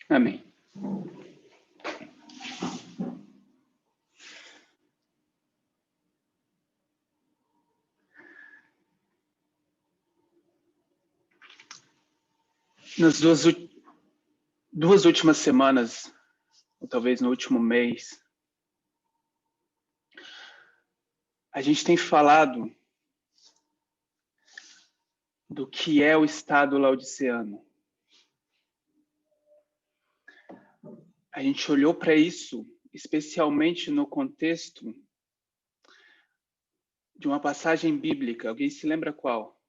Amém. Nas duas últimas semanas, ou talvez no último mês, a gente tem falado do que é o estado laodiceano. A gente olhou para isso, especialmente no contexto de uma passagem bíblica. Alguém se lembra qual?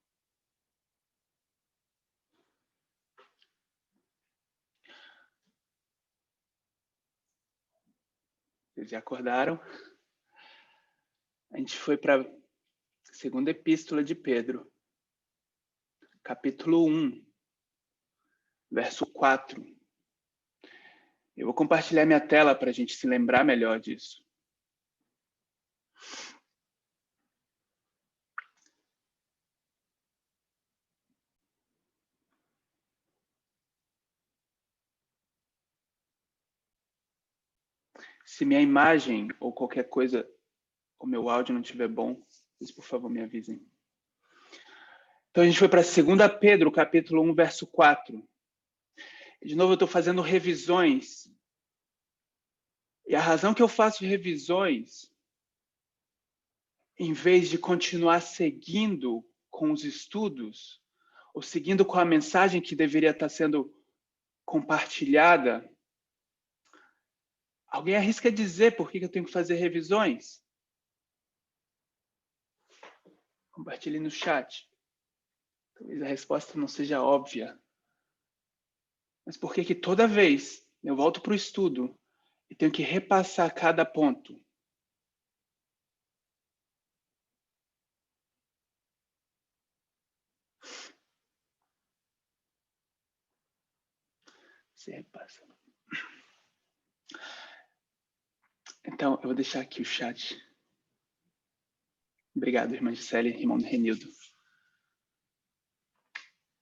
Vocês já acordaram? A gente foi para a segunda epístola de Pedro, capítulo 1, verso 4. Eu vou compartilhar minha tela para a gente se lembrar melhor disso. Se minha imagem ou qualquer coisa, o meu áudio não estiver bom, vocês, por favor, me avisem. Então, a gente foi para 2 Pedro, capítulo 1, verso 4. De novo, eu estou fazendo revisões. E a razão que eu faço revisões, em vez de continuar seguindo com os estudos, ou seguindo com a mensagem que deveria estar sendo compartilhada, alguém arrisca dizer por que eu tenho que fazer revisões? Compartilhe no chat. Talvez a resposta não seja óbvia. Mas por que toda vez eu volto para o estudo e tenho que repassar cada ponto? Você repassa. Então, eu vou deixar aqui o chat. Obrigado, irmã Gisele e irmão Renildo.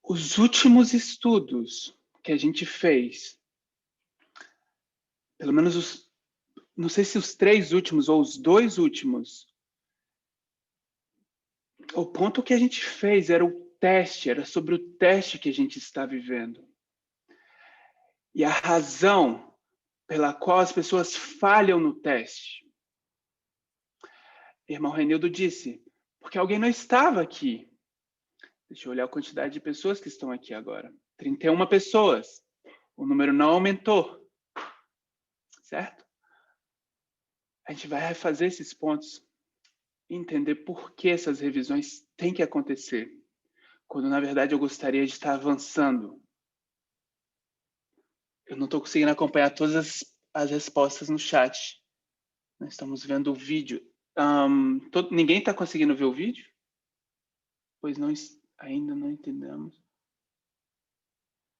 Os últimos estudos que a gente fez, pelo menos não sei se os 3 últimos ou os 2 últimos, o ponto que a gente fez era o teste, era sobre o teste que a gente está vivendo. E a razão pela qual as pessoas falham no teste. Irmão Renildo disse, porque alguém não estava aqui. Deixa eu olhar a quantidade de pessoas que estão aqui agora. 31 pessoas. O número não aumentou. Certo? A gente vai refazer esses pontos e entender por que essas revisões têm que acontecer. Quando, na verdade, eu gostaria de estar avançando. Eu não estou conseguindo acompanhar todas as respostas no chat. Nós estamos vendo o vídeo. Ninguém está conseguindo ver o vídeo? Pois não, ainda não entendemos.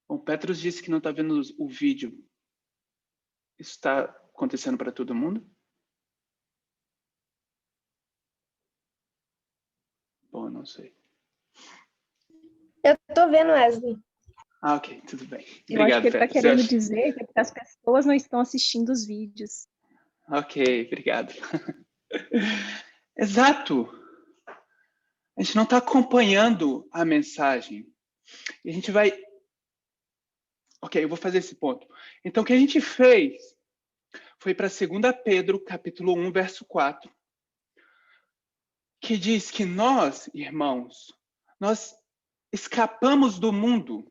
Bom, Petros disse que não está vendo o vídeo. Isso está acontecendo para todo mundo? Bom, eu não sei. Eu estou vendo, Wesley. Ah, ok, tudo bem. Eu Obrigado, acho que ele está Petros. querendo dizer que as pessoas não estão assistindo os vídeos. Ok, obrigado. Exato. A gente não está acompanhando a mensagem. E a gente vai... Ok, eu vou fazer esse ponto. Então, o que a gente fez foi para 2 Pedro, capítulo 1, verso 4, que diz que nós, irmãos, nós escapamos do mundo.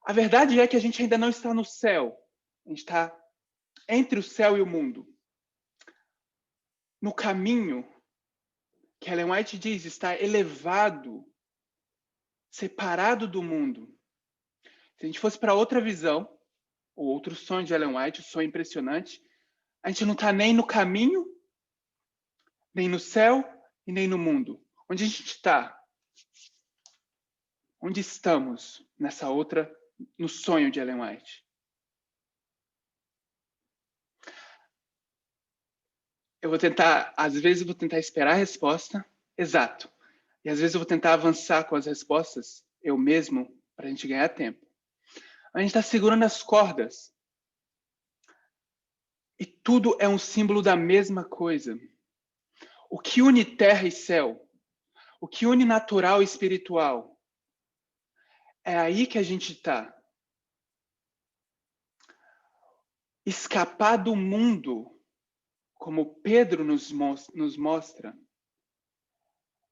A verdade é que a gente ainda não está no céu. A gente está entre o céu e o mundo. No caminho, que Ellen White diz, está elevado, separado do mundo. Se a gente fosse para outra visão, ou outro sonho de Ellen White, um sonho impressionante, a gente não está nem no caminho, nem no céu e nem no mundo. Onde a gente está? Onde estamos nessa outra, no sonho de Ellen White? Eu vou tentar, às vezes eu vou tentar esperar a resposta, exato. E às vezes eu vou tentar avançar com as respostas, eu mesmo, para a gente ganhar tempo. A gente está segurando as cordas. E tudo é um símbolo da mesma coisa. O que une terra e céu, o que une natural e espiritual, é aí que a gente está. Escapar do mundo, como Pedro nos mostra,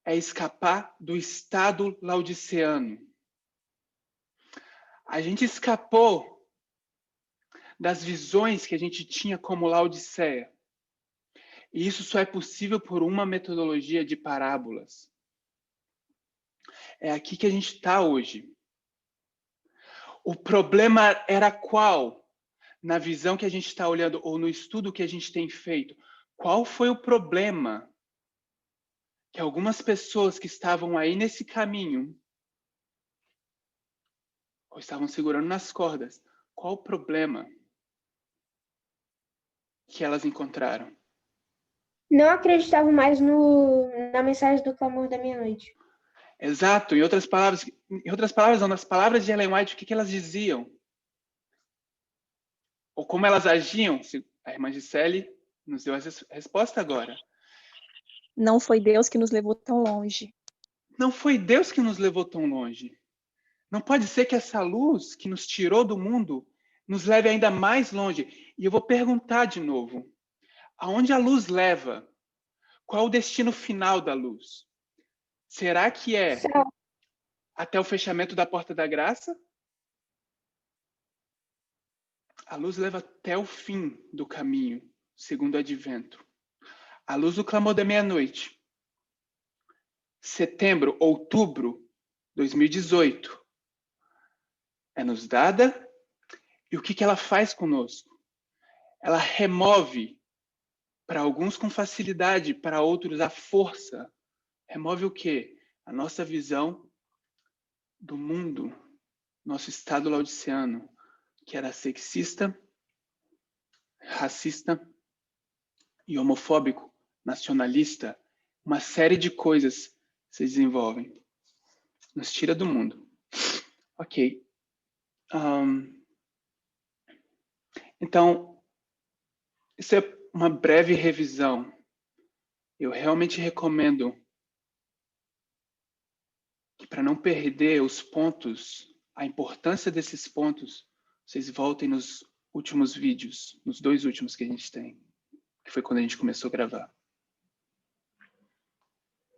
é escapar do estado laodiceano. A gente escapou das visões que a gente tinha como Laodiceia. E isso só é possível por uma metodologia de parábolas. É aqui que a gente está hoje. O problema era qual? Na visão que a gente está olhando, ou no estudo que a gente tem feito, qual foi o problema que algumas pessoas que estavam aí nesse caminho, ou estavam segurando nas cordas, qual o problema que elas encontraram? Não acreditavam mais na mensagem do clamor da meia-noite. Exato. Em outras palavras, não, nas palavras de Ellen White, o que elas diziam? Ou como elas agiam? A irmã Gisele nos deu essa resposta agora. Não foi Deus que nos levou tão longe. Não foi Deus que nos levou tão longe. Não pode ser que essa luz que nos tirou do mundo nos leve ainda mais longe. E eu vou perguntar de novo. Aonde a luz leva? Qual o destino final da luz? Será que é Céu. até o fechamento da porta da graça? A luz leva até o fim do caminho, segundo o advento. A luz do clamor da meia-noite. Setembro, outubro 2018. É nos dada. E o que ela faz conosco? Ela remove, para alguns com facilidade, para outros a força. Remove o quê? A nossa visão do mundo, nosso estado laodiceano, que era sexista, racista e homofóbico, nacionalista, uma série de coisas se desenvolvem. Nos tira do mundo. Ok. Então, isso é uma breve revisão. Eu realmente recomendo que, para não perder os pontos, a importância desses pontos, vocês voltem nos últimos vídeos, nos 2 últimos que a gente tem, que foi quando a gente começou a gravar,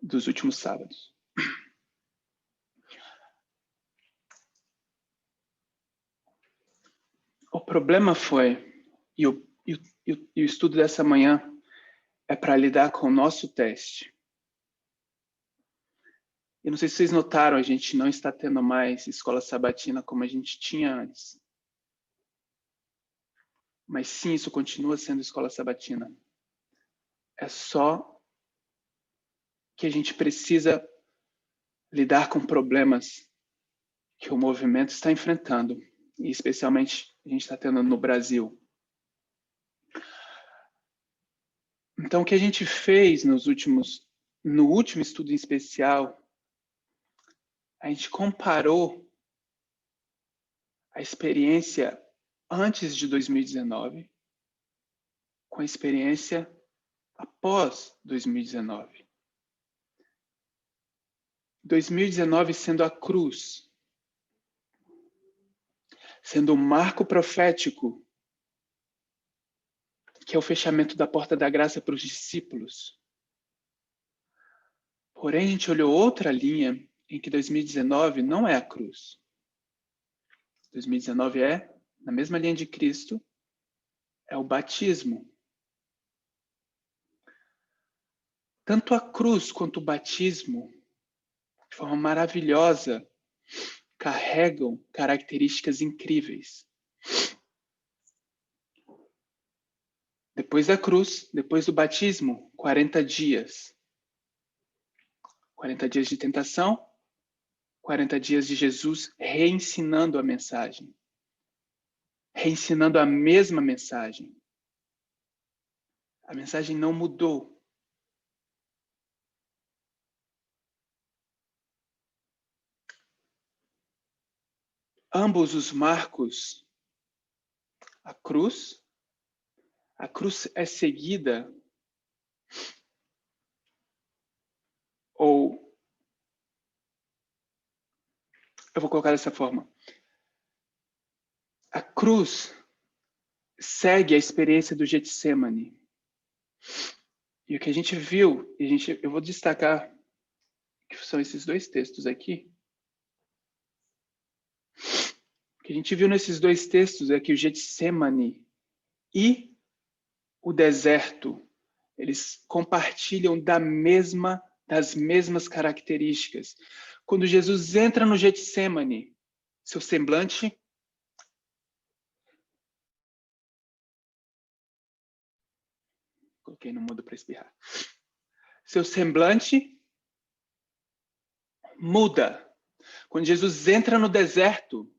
dos últimos sábados. O problema foi, e o estudo dessa manhã é para lidar com o nosso teste. Eu não sei se vocês notaram, a gente não está tendo mais escola sabatina como a gente tinha antes. Mas sim, isso continua sendo escola sabatina. É só que a gente precisa lidar com problemas que o movimento está enfrentando, e especialmente a gente está tendo no Brasil. Então, o que a gente fez no último estudo em especial, a gente comparou a experiência antes de 2019 com a experiência após 2019. 2019 sendo a cruz, sendo um marco profético, que é o fechamento da porta da graça para os discípulos. Porém, a gente olhou outra linha em que 2019 não é a cruz. 2019 é, na mesma linha de Cristo, é o batismo. Tanto a cruz quanto o batismo, de forma maravilhosa, carregam características incríveis. Depois da cruz, depois do batismo, 40 dias. 40 dias de tentação, 40 dias de Jesus reensinando a mensagem. Reensinando a mesma mensagem. A mensagem não mudou. Ambos os marcos, a cruz é seguida, ou eu vou colocar dessa forma. A cruz segue a experiência do Getsemane. E o que a gente viu, eu vou destacar que são esses dois textos aqui. O que a gente viu nesses dois textos é que o Getsemane e o deserto, eles compartilham das mesmas características. Quando Jesus entra no Getsemane, seu semblante coloquei no mudo para espirrar. Seu semblante muda. Quando Jesus entra no deserto,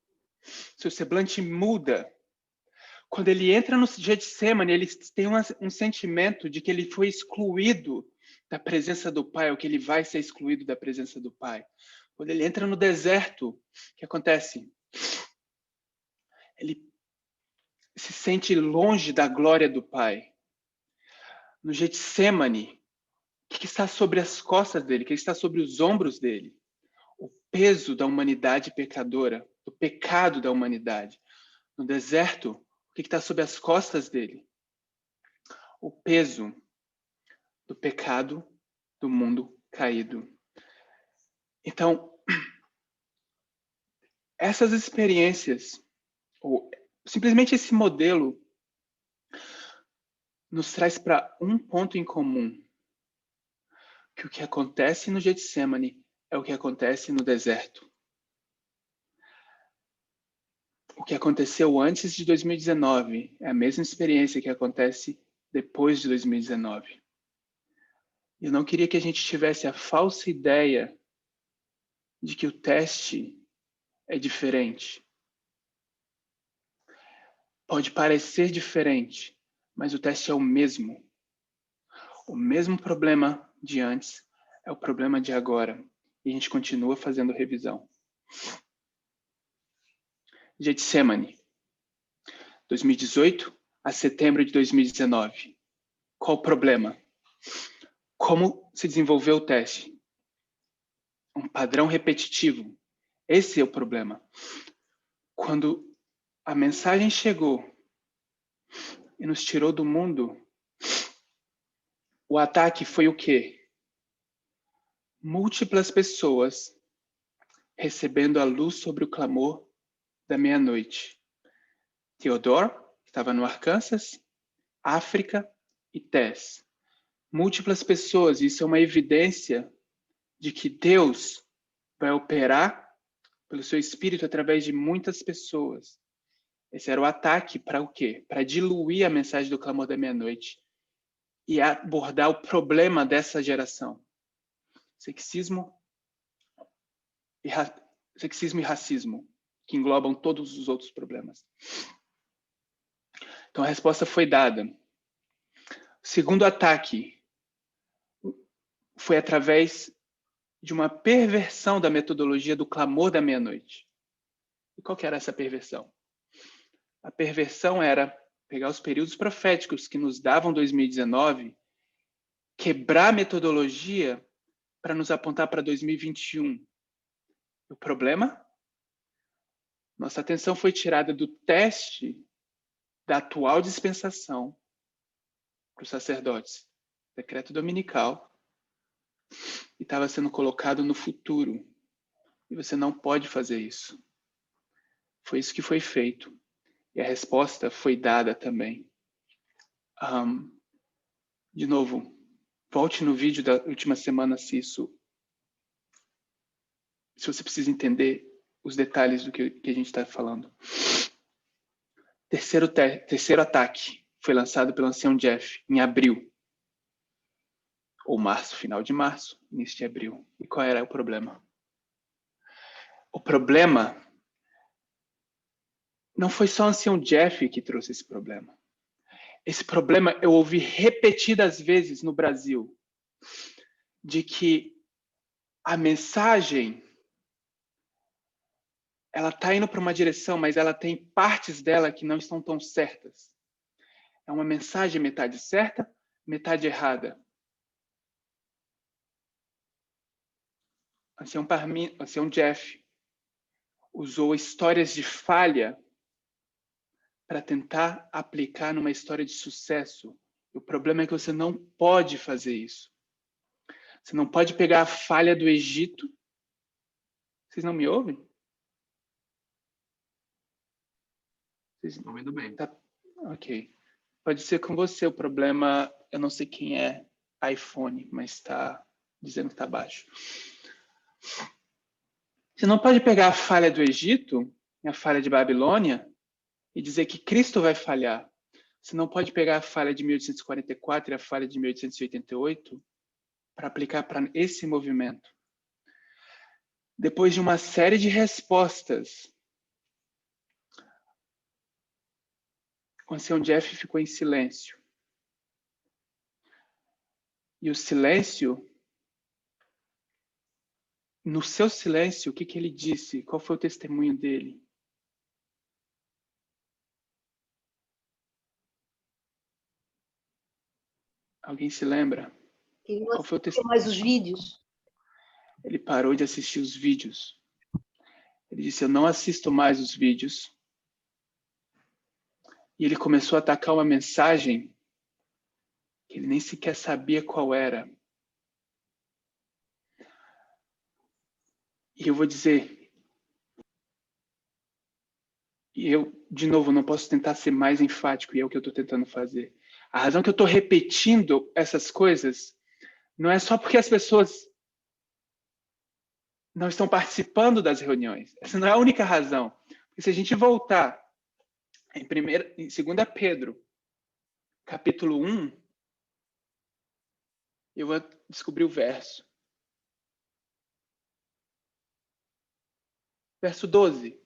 seu semblante muda. Quando ele entra no Getsemane, ele tem um sentimento de que ele foi excluído da presença do Pai, ou que ele vai ser excluído da presença do Pai. Quando ele entra no deserto, o que acontece? Ele se sente longe da glória do Pai. No Getsemane, o que está sobre as costas dele? O que está sobre os ombros dele? O peso da humanidade pecadora, do pecado da humanidade. No deserto, o que está sobre as costas dele? O peso do pecado do mundo caído. Então, essas experiências, ou simplesmente esse modelo, nos traz para um ponto em comum. Que o que acontece no Getsemane é o que acontece no deserto. O que aconteceu antes de 2019 é a mesma experiência que acontece depois de 2019. Eu não queria que a gente tivesse a falsa ideia de que o teste é diferente. Pode parecer diferente, mas o teste é o mesmo. O mesmo problema de antes é o problema de agora. E a gente continua fazendo revisão. Getsemane, 2018 a setembro de 2019. Qual o problema? Como se desenvolveu o teste? Um padrão repetitivo. Esse é o problema. Quando a mensagem chegou e nos tirou do mundo, o ataque foi o quê? Múltiplas pessoas recebendo a luz sobre o clamor da meia-noite. Theodore, que estava no Arkansas, África e Tess. Múltiplas pessoas, isso é uma evidência de que Deus vai operar pelo seu Espírito através de muitas pessoas. Esse era o ataque para o quê? Para diluir a mensagem do clamor da meia-noite e abordar o problema dessa geração. Sexismo e racismo, que englobam todos os outros problemas. Então a resposta foi dada. O segundo ataque foi através de uma perversão da metodologia do clamor da meia-noite. E qual que era essa perversão? A perversão era pegar os períodos proféticos que nos davam 2019, quebrar a metodologia para nos apontar para 2021. O problema? Nossa atenção foi tirada do teste da atual dispensação para os sacerdotes, decreto dominical, e estava sendo colocado no futuro. E você não pode fazer isso. Foi isso que foi feito. E a resposta foi dada também. De novo, volte no vídeo da última semana se você precisa entender os detalhes do que a gente está falando. Terceiro ataque foi lançado pelo ancião Jeff em abril. Ou março, final de março, início de abril. E qual era o problema? O problema não foi só o ancião Jeff que trouxe esse problema. Esse problema eu ouvi repetidas vezes no Brasil, de que a mensagem ela está indo para uma direção, mas ela tem partes dela que não estão tão certas. É uma mensagem metade certa, metade errada. Ancião Jeff usou histórias de falha para tentar aplicar numa história de sucesso. O problema é que você não pode fazer isso. Você não pode pegar a falha do Egito. Vocês não me ouvem? Vocês Estou ouvindo bem. Tá. Ok. Pode ser com você o problema. Eu não sei quem é iPhone, mas está dizendo que está baixo. Você não pode pegar a falha do Egito, a falha de Babilônia, e dizer que Cristo vai falhar. Você não pode pegar a falha de 1844 e a falha de 1888 para aplicar para esse movimento. Depois de uma série de respostas, o ancião Jeff ficou em silêncio. E o silêncio, no seu silêncio, o que ele disse? Qual foi o testemunho dele? Alguém se lembra? Ele não Qual foi o assistiu mais os vídeos. Ele parou de assistir os vídeos. Ele disse, eu não assisto mais os vídeos. E ele começou a atacar uma mensagem que ele nem sequer sabia qual era. E eu vou dizer, e eu, de novo, não posso tentar ser mais enfático, e é o que eu estou tentando fazer. A razão que eu estou repetindo essas coisas não é só porque as pessoas não estão participando das reuniões. Essa não é a única razão. Porque se a gente voltar em 2 Pedro, capítulo 1, eu vou descobrir o verso. Verso 12.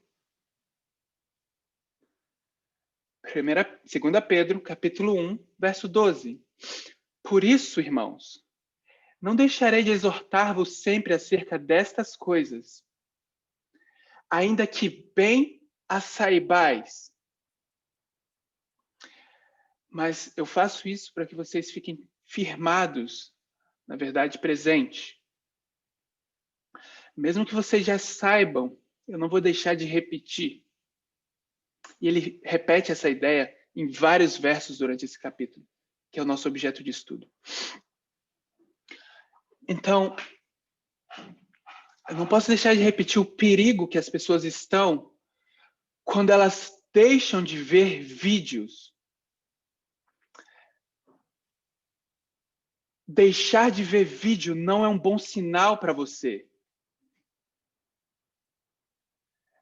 2 Pedro, capítulo 1, verso 12. Por isso, irmãos, não deixarei de exortar-vos sempre acerca destas coisas, ainda que bem as saibais. Mas eu faço isso para que vocês fiquem firmados, na verdade, presente. Mesmo que vocês já saibam, eu não vou deixar de repetir. E ele repete essa ideia em vários versos durante esse capítulo, que é o nosso objeto de estudo. Então, eu não posso deixar de repetir o perigo que as pessoas estão quando elas deixam de ver vídeos. Deixar de ver vídeo não é um bom sinal para você.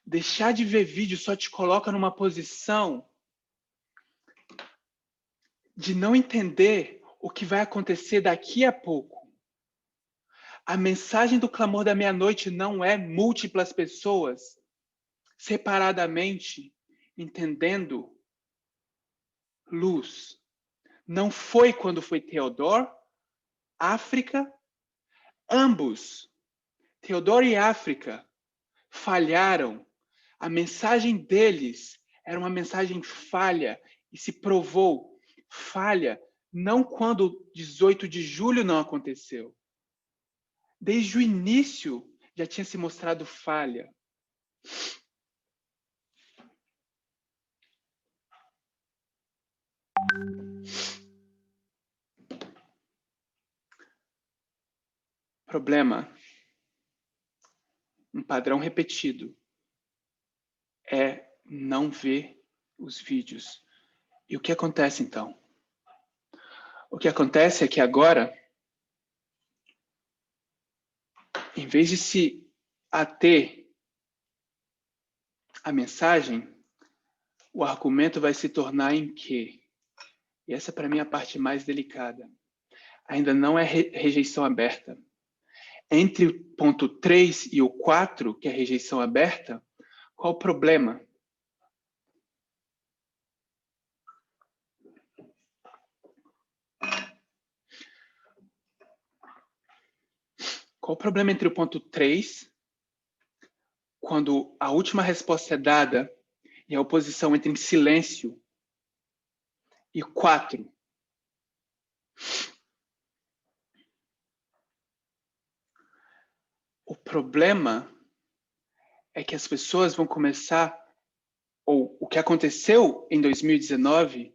Deixar de ver vídeo só te coloca numa posição de não entender o que vai acontecer daqui a pouco. A mensagem do clamor da meia-noite não é múltiplas pessoas separadamente entendendo luz. Não foi quando foi Theodore, África, ambos, Theodore e África, falharam. A mensagem deles era uma mensagem falha e se provou falha não quando 18 de julho não aconteceu. Desde o início já tinha se mostrado falha. Problema, um padrão repetido, é não ver os vídeos. E o que acontece então? O que acontece é que agora, em vez de se ater à mensagem, o argumento vai se tornar em quê? E essa para mim é a parte mais delicada. Ainda não é rejeição aberta. Entre o ponto 3 e o 4, que é rejeição aberta, qual o problema? Qual o problema entre o ponto 3, quando a última resposta é dada e a oposição entra em silêncio, e 4? O problema é que as pessoas vão começar, ou o que aconteceu em 2019,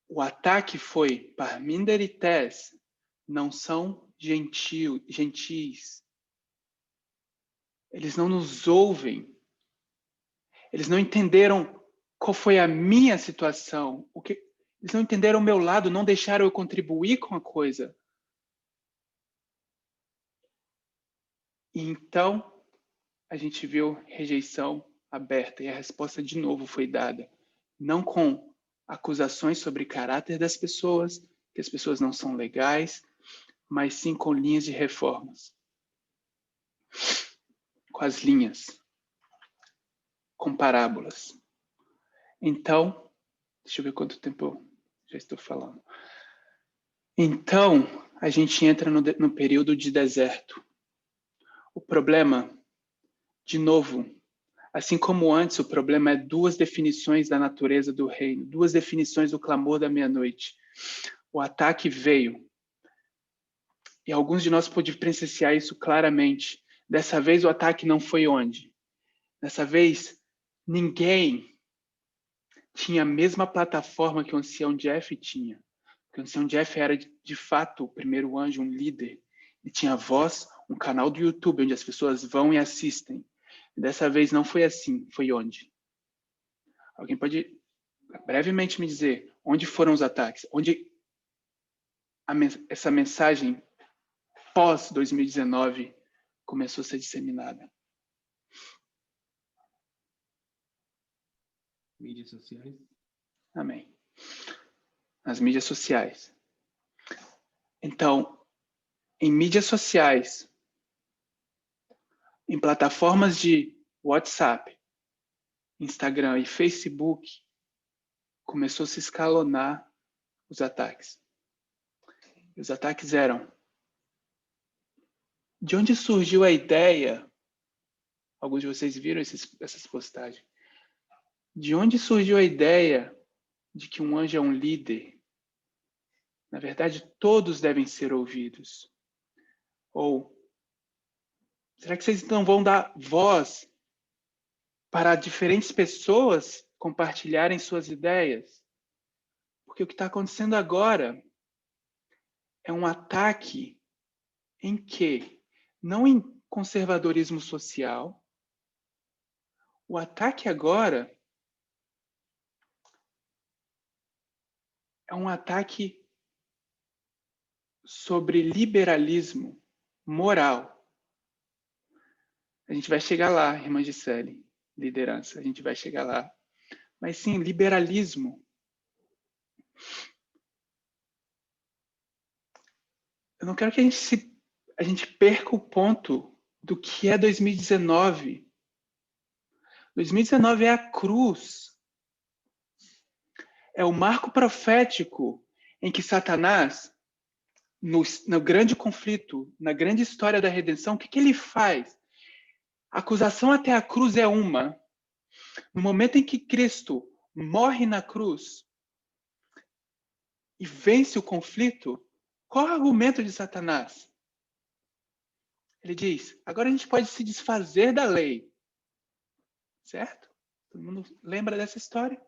o ataque foi Parminder e Tess não são gentis. Eles não nos ouvem. Eles não entenderam qual foi a minha situação. Eles não entenderam o meu lado, não deixaram eu contribuir com a coisa. E então, a gente viu rejeição aberta. E a resposta, de novo, foi dada. Não com acusações sobre caráter das pessoas, que as pessoas não são legais, mas sim com linhas de reformas. Com as linhas. Com parábolas. Então, deixa eu ver quanto tempo eu já estou falando. Então, a gente entra no período de deserto. O problema, de novo, assim como antes, o problema é duas definições da natureza do reino, duas definições do clamor da meia-noite. O ataque veio. E alguns de nós podem presenciar isso claramente. Dessa vez, o ataque não foi onde? Dessa vez, ninguém tinha a mesma plataforma que o ancião Jeff tinha. Porque o ancião Jeff era, de fato, o primeiro anjo, um líder. Ele tinha voz, um canal do YouTube, onde as pessoas vão e assistem. E dessa vez não foi assim. Foi onde? Alguém pode brevemente me dizer onde foram os ataques? Onde essa mensagem pós-2019 começou a ser disseminada? Mídias sociais. Amém. Nas mídias sociais. Então, em mídias sociais, em plataformas de WhatsApp, Instagram e Facebook, começou a se escalonar os ataques. E os ataques eram: de onde surgiu a ideia? Alguns de vocês viram essas postagens. De onde surgiu a ideia de que um anjo é um líder? Na verdade, todos devem ser ouvidos. Ou, será que vocês não vão dar voz para diferentes pessoas compartilharem suas ideias? Porque o que está acontecendo agora é um ataque em quê? Não em conservadorismo social. O ataque agora é um ataque sobre liberalismo moral. A gente vai chegar lá, irmã Gisele, liderança, a gente vai chegar lá. Mas sim, liberalismo. Eu não quero que a gente perca o ponto do que é 2019. 2019 é a cruz. É o marco profético em que Satanás, no grande conflito, na grande história da redenção, o que ele faz? A acusação até a cruz é uma. No momento em que Cristo morre na cruz e vence o conflito, qual é o argumento de Satanás? Ele diz: agora a gente pode se desfazer da lei. Certo? Todo mundo lembra dessa história?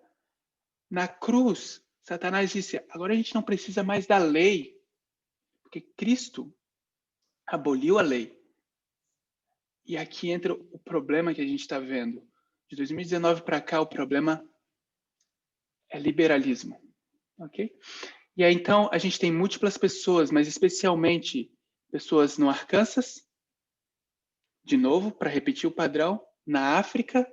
Na cruz, Satanás disse: agora a gente não precisa mais da lei, porque Cristo aboliu a lei. E aqui entra o problema que a gente está vendo. De 2019 para cá, o problema é liberalismo, ok? E aí, então, a gente tem múltiplas pessoas, mas especialmente pessoas no Arkansas, de novo, para repetir o padrão, na África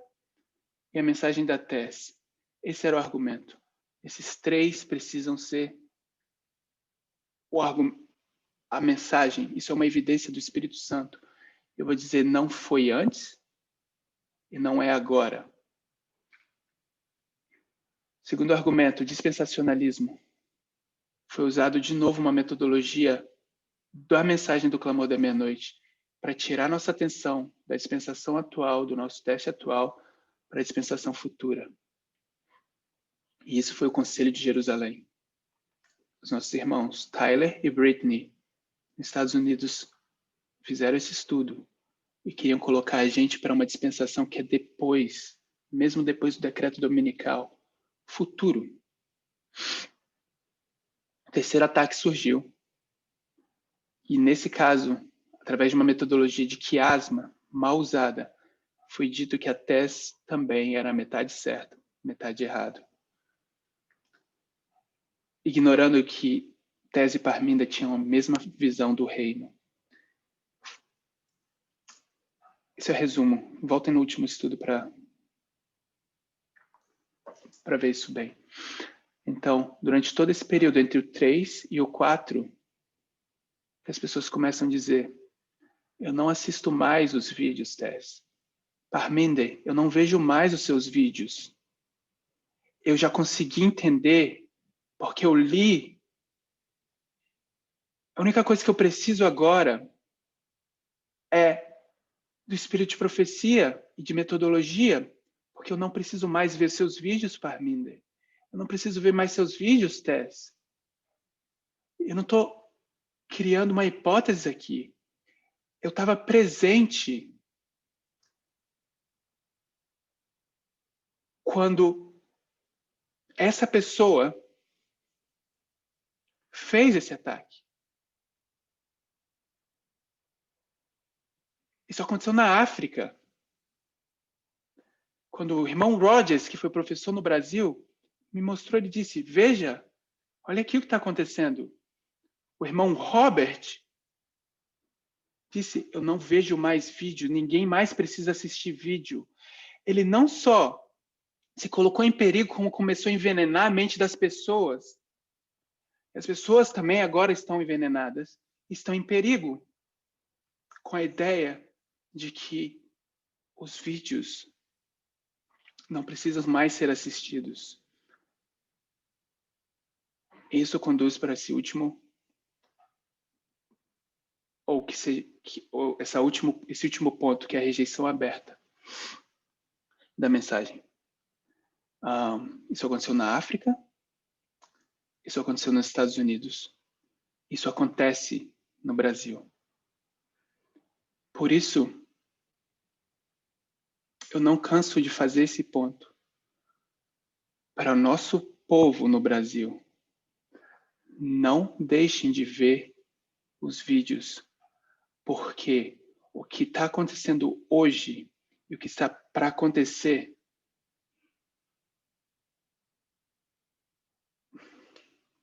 e a mensagem da Tess. Esse era o argumento. Esses três precisam ser a mensagem. Isso é uma evidência do Espírito Santo. Eu vou dizer, não foi antes e não é agora. Segundo argumento, dispensacionalismo. Foi usado de novo uma metodologia da mensagem do clamor da meia-noite para tirar nossa atenção da dispensação atual, do nosso teste atual, para a dispensação futura. E isso foi o Conselho de Jerusalém. Os nossos irmãos Tyler e Brittany, nos Estados Unidos, fizeram esse estudo e queriam colocar a gente para uma dispensação que é depois, mesmo depois do decreto dominical, futuro. O terceiro ataque surgiu. E nesse caso, através de uma metodologia de quiasma mal usada, foi dito que a Tess também era metade certa, metade errado. Ignorando que Tess e Parminda tinham a mesma visão do reino. Esse é o resumo. Voltem no último estudo para ver isso bem. Então, durante todo esse período entre o 3 e o 4, as pessoas começam a dizer: eu não assisto mais os vídeos, Tess. Parminder, eu não vejo mais os seus vídeos. Eu já consegui entender, porque eu li. A única coisa que eu preciso agora é do espírito de profecia e de metodologia, porque eu não preciso mais ver seus vídeos, Parminder. Eu não preciso ver mais seus vídeos, Tess. Eu não estou criando uma hipótese aqui. Eu estava presente quando essa pessoa fez esse ataque. Isso aconteceu na África. Quando o irmão Rogers, que foi professor no Brasil, me mostrou, ele disse: veja, olha aqui o que está acontecendo. O irmão Robert disse: eu não vejo mais vídeo, ninguém mais precisa assistir vídeo. Ele não só se colocou em perigo, como começou a envenenar a mente das pessoas. As pessoas também agora estão envenenadas, estão em perigo com a ideia de que os vídeos não precisam mais ser assistidos. Isso conduz para esse último, esse último ponto, que é a rejeição aberta da mensagem. Isso aconteceu na África, isso aconteceu nos Estados Unidos, isso acontece no Brasil. Por isso, eu não canso de fazer esse ponto para o nosso povo no Brasil. Não deixem de ver os vídeos, porque o que está acontecendo hoje e o que está para acontecer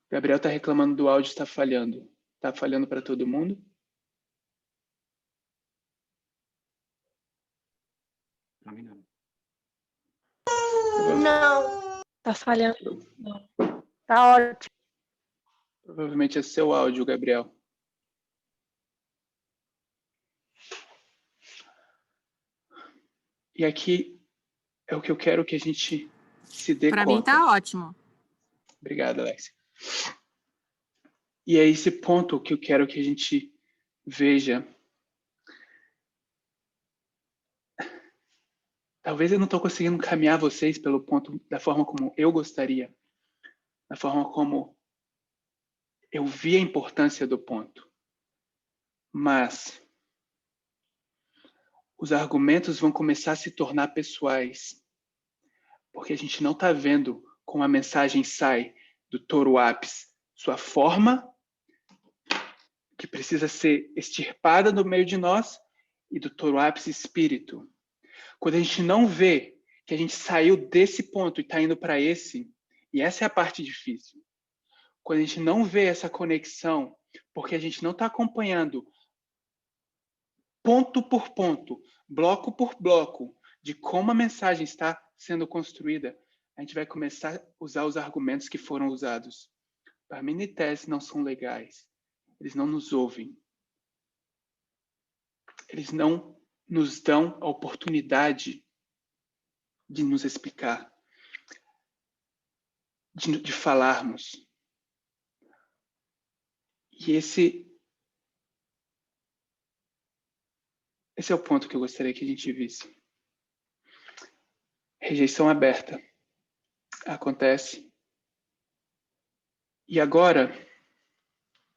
Gabriel está reclamando do áudio, está falhando. Está falhando para todo mundo? Para mim não. Não. Tá falhando. Não. Tá ótimo. Provavelmente é seu áudio, Gabriel. E aqui é o que eu quero que a gente se dê conta. Para mim tá ótimo. Obrigado, Alexia. E é esse ponto que eu quero que a gente veja. Talvez eu não estou conseguindo caminhar vocês pelo ponto da forma como eu gostaria, da forma como eu vi a importância do ponto. Mas os argumentos vão começar a se tornar pessoais, porque a gente não está vendo como a mensagem sai do touro ápice, sua forma, que precisa ser extirpada do meio de nós, e do touro ápice espírito. Quando a gente não vê que a gente saiu desse ponto e está indo para esse, e essa é a parte difícil. Quando a gente não vê essa conexão, porque a gente não está acompanhando ponto por ponto, bloco por bloco, de como a mensagem está sendo construída, a gente vai começar a usar os argumentos que foram usados. Parmênides e Tese não são legais. Eles não nos ouvem. Eles não nos dão a oportunidade de nos explicar, de falarmos. E esse é o ponto que eu gostaria que a gente visse. Rejeição aberta acontece. E agora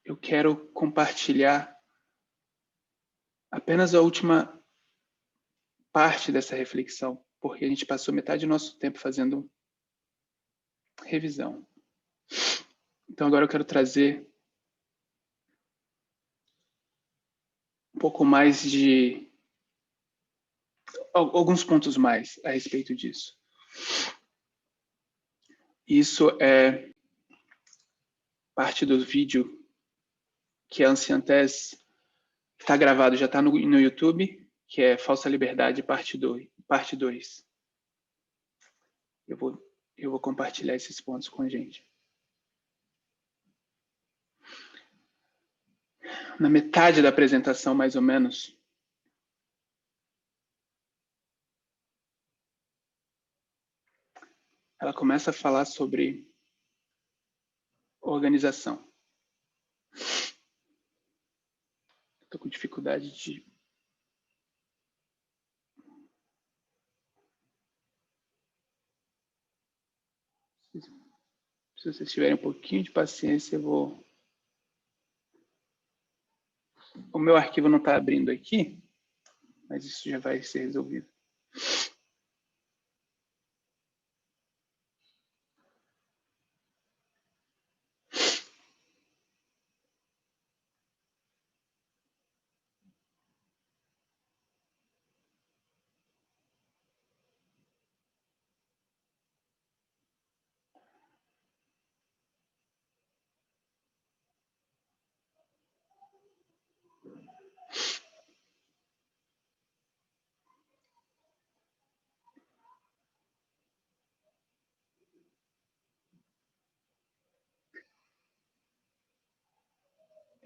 eu quero compartilhar apenas a última parte dessa reflexão, porque a gente passou metade do nosso tempo fazendo revisão. Então agora eu quero trazer um pouco mais de alguns pontos mais a respeito disso. Isso é parte do vídeo que a Ancien Thèse está gravado, já está no YouTube, que é Falsa Liberdade, parte 2. Eu vou compartilhar esses pontos com a gente. Na metade da apresentação, mais ou menos, ela começa a falar sobre organização. Estou com dificuldade de... Se vocês tiverem um pouquinho de paciência, eu vou... O meu arquivo não está abrindo aqui, mas isso já vai ser resolvido.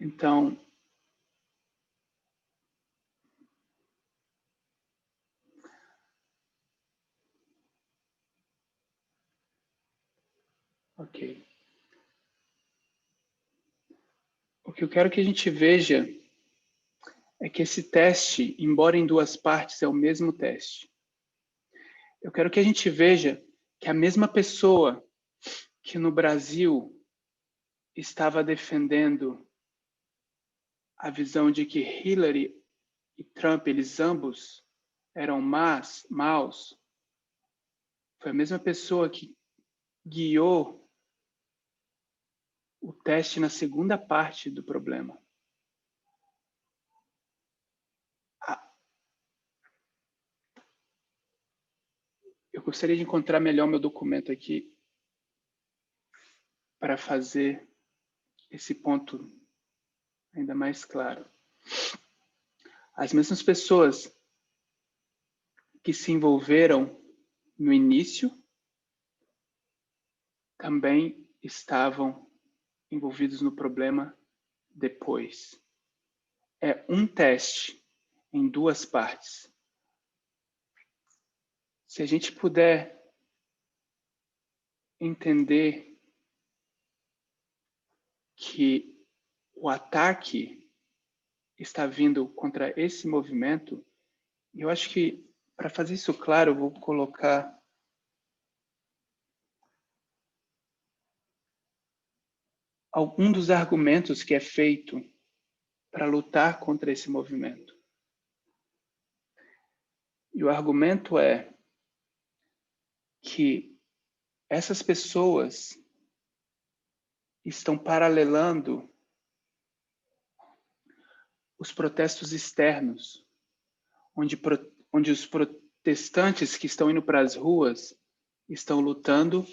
Então, ok. O que eu quero que a gente veja é que esse teste, embora em duas partes, é o mesmo teste. Eu quero que a gente veja que a mesma pessoa que no Brasil estava defendendo a visão de que Hillary e Trump, eles ambos eram maus, foi a mesma pessoa que guiou o teste na segunda parte do problema. Eu gostaria de encontrar melhor meu documento aqui para fazer esse ponto ainda mais claro. As mesmas pessoas que se envolveram no início também estavam envolvidos no problema depois. É um teste em duas partes. Se a gente puder entender que o ataque está vindo contra esse movimento, eu acho que, para fazer isso claro, eu vou colocar algum dos argumentos que é feito para lutar contra esse movimento. E o argumento é que essas pessoas estão paralelando os protestos externos, onde os protestos protestantes que estão indo para as ruas estão lutando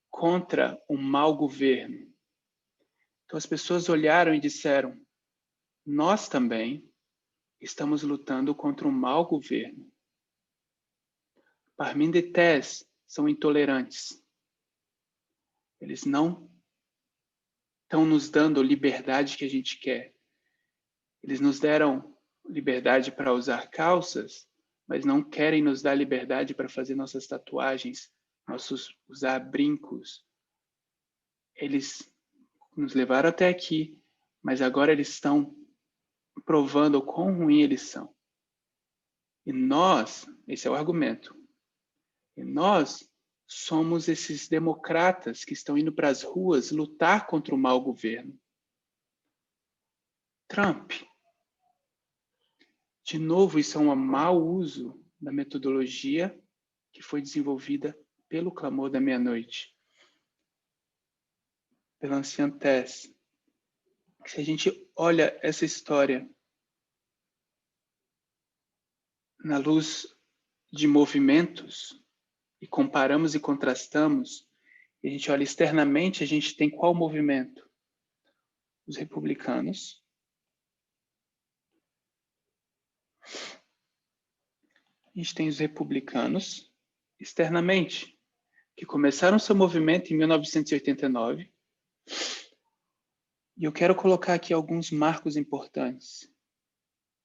contra um mau governo. Então as pessoas olharam e disseram: nós também estamos lutando contra um mau governo. Parmenides são intolerantes. Eles não estão nos dando a liberdade que a gente quer. Eles nos deram liberdade para usar calças, mas não querem nos dar liberdade para fazer nossas tatuagens, usar brincos. Eles nos levaram até aqui, mas agora eles estão provando o quão ruim eles são. E nós, esse é o argumento, e nós somos esses democratas que estão indo para as ruas lutar contra o mau governo. Trump. De novo, isso é um mau uso da metodologia que foi desenvolvida pelo Clamor da Meia-Noite, pela anciã Tess. Se a gente olha essa história na luz de movimentos e comparamos e contrastamos, e a gente olha externamente, a gente tem qual movimento? Os republicanos. A gente tem os republicanos externamente, que começaram seu movimento em 1989. E eu quero colocar aqui alguns marcos importantes.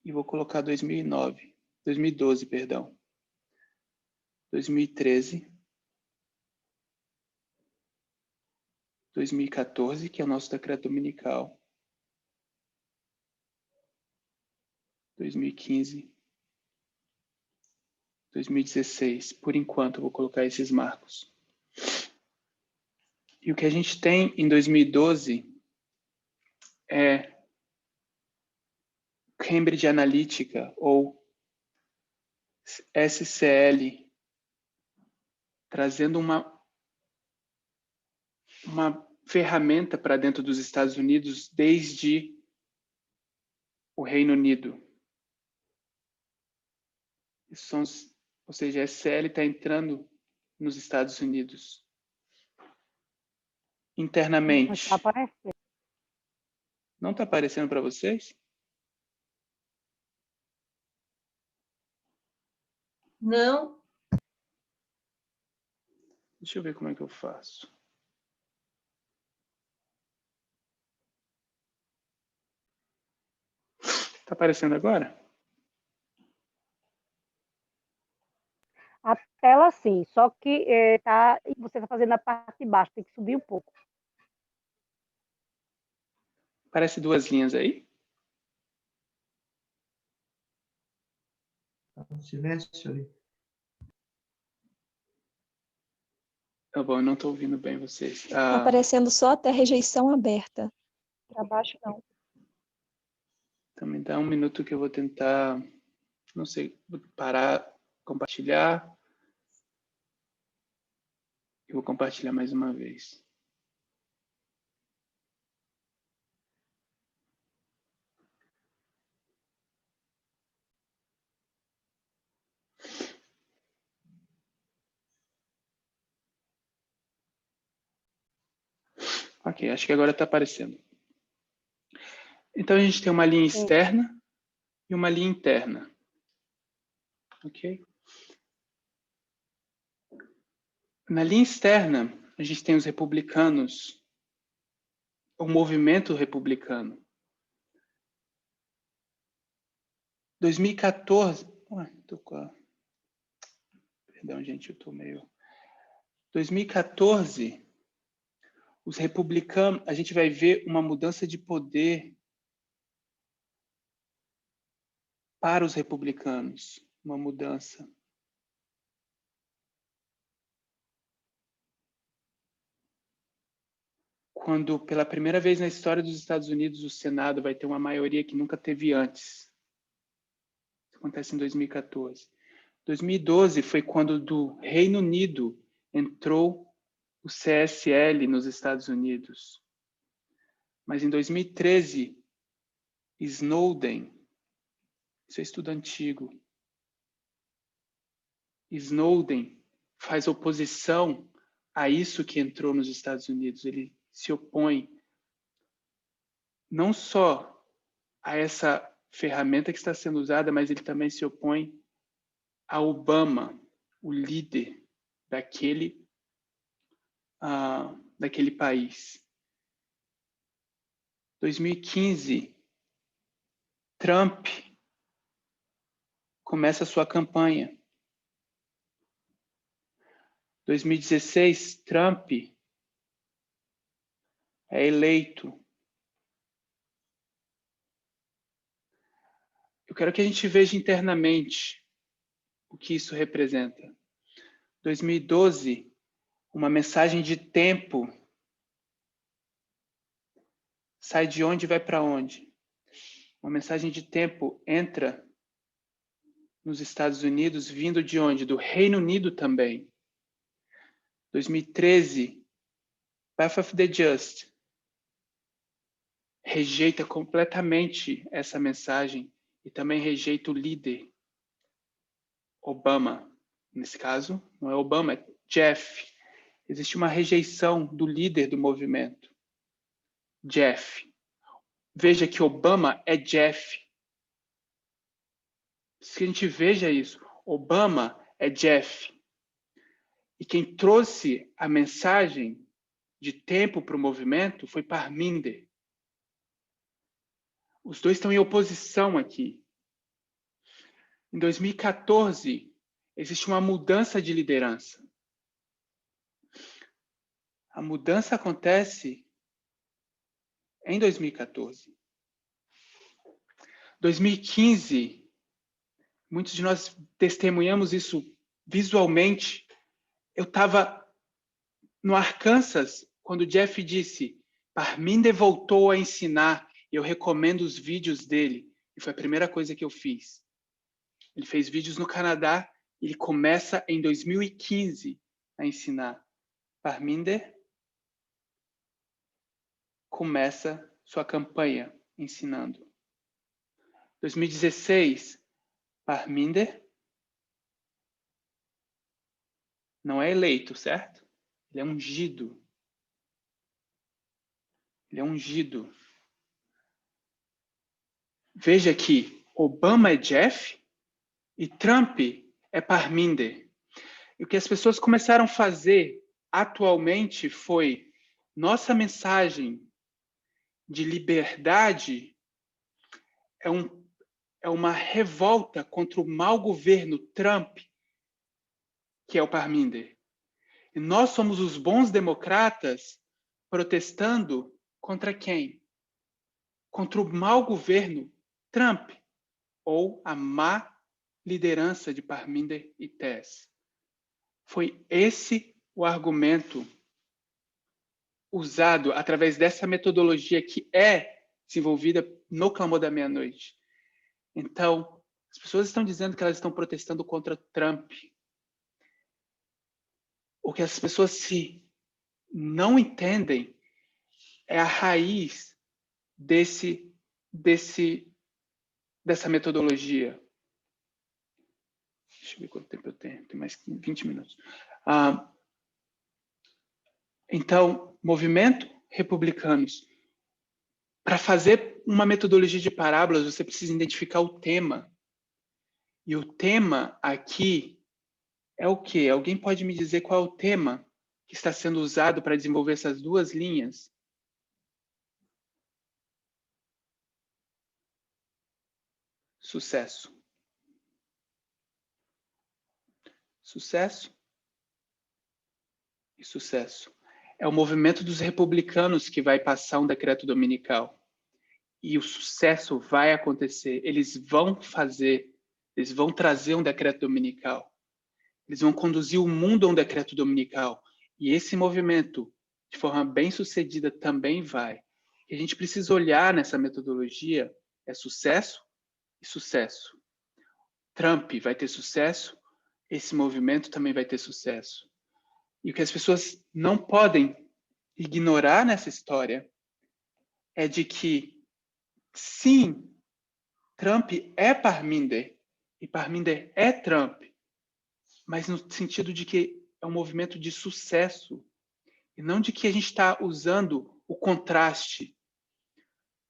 E vou colocar 2012, perdão. 2013. 2014, que é o nosso decreto dominical. 2015. 2016. Por enquanto, eu vou colocar esses marcos. E o que a gente tem em 2012 é Cambridge Analytica, ou SCL, trazendo uma ferramenta para dentro dos Estados Unidos desde o Reino Unido. Ou seja, a SCL está entrando nos Estados Unidos. Internamente. Não está aparecendo. Não está aparecendo para vocês? Não. Deixa eu ver como é que eu faço. Está aparecendo agora? A tela sim, só que você está fazendo a parte de baixo, tem que subir um pouco. Parece duas linhas aí? Silêncio ali. Tá bom, eu não estou ouvindo bem vocês. Tá aparecendo só até rejeição aberta. Para baixo, não. Então me dá um minuto que eu vou tentar, não sei, vou parar, compartilhar. Eu vou compartilhar mais uma vez. Ok, acho que agora está aparecendo. Então a gente tem uma linha externa e uma linha interna. Ok? Na linha externa, a gente tem os republicanos, o movimento republicano. 2014... Perdão, gente, eu estou meio... 2014, os republicanos, a gente vai ver uma mudança de poder para os republicanos. Uma mudança. Quando, pela primeira vez na história dos Estados Unidos, o Senado vai ter uma maioria que nunca teve antes. Isso acontece em 2014. 2012 foi quando do Reino Unido entrou o CSL nos Estados Unidos. Mas em 2013, Snowden, isso é estudo antigo, Snowden faz oposição a isso que entrou nos Estados Unidos. Ele se opõe não só a essa ferramenta que está sendo usada, mas ele também se opõe a Obama, o líder daquele país. 2015, Trump começa a sua campanha. 2016, Trump é eleito. Eu quero que a gente veja internamente o que isso representa. 2012, uma mensagem de tempo sai de onde e vai para onde? Uma mensagem de tempo entra nos Estados Unidos, vindo de onde? Do Reino Unido também. 2013, Path of the Just rejeita completamente essa mensagem e também rejeita o líder, Obama. Nesse caso, não é Obama, é Jeff. Existe uma rejeição do líder do movimento, Jeff. Veja que Obama é Jeff. Se a gente veja isso, Obama é Jeff. E quem trouxe a mensagem de tempo para o movimento foi Parminder. Os dois estão em oposição aqui. Em 2014, existe uma mudança de liderança. A mudança acontece em 2014. 2015, muitos de nós testemunhamos isso visualmente. Eu estava no Arkansas quando o Jeff disse: Parminder voltou a ensinar. Eu recomendo os vídeos dele. E foi a primeira coisa que eu fiz. Ele fez vídeos no Canadá. Ele começa em 2015 a ensinar. Parminder começa sua campanha ensinando. 2016, Parminder não é eleito, certo? Ele é ungido. Ele é ungido. Veja que Obama é Jeff e Trump é Parminder. E o que as pessoas começaram a fazer atualmente foi: nossa mensagem de liberdade é uma revolta contra o mau governo Trump, que é o Parminder. E nós somos os bons democratas protestando contra quem? Contra o mau governo Trump, ou a má liderança de Parminder e Tess. Foi esse o argumento usado através dessa metodologia que é desenvolvida no Clamor da Meia-Noite. Então, as pessoas estão dizendo que elas estão protestando contra Trump. O que as pessoas não entendem é a raiz dessa metodologia. Deixa eu ver quanto tempo eu tenho. Tem mais 20 minutos. Então, movimento republicanos. Para fazer uma metodologia de parábolas, você precisa identificar o tema. E o tema aqui é o quê? Alguém pode me dizer qual é o tema que está sendo usado para desenvolver essas duas linhas? Sucesso. Sucesso e sucesso. É o movimento dos republicanos que vai passar um decreto dominical. E o sucesso vai acontecer. Eles vão trazer um decreto dominical. Eles vão conduzir o mundo a um decreto dominical. E esse movimento, de forma bem sucedida, também vai. E a gente precisa olhar nessa metodologia, é sucesso e sucesso. Trump vai ter sucesso, esse movimento também vai ter sucesso. E o que as pessoas não podem ignorar nessa história é de que, sim, Trump é Parminder e Parminder é Trump. mas no sentido de que é um movimento de sucesso, e não de que a gente está usando o contraste.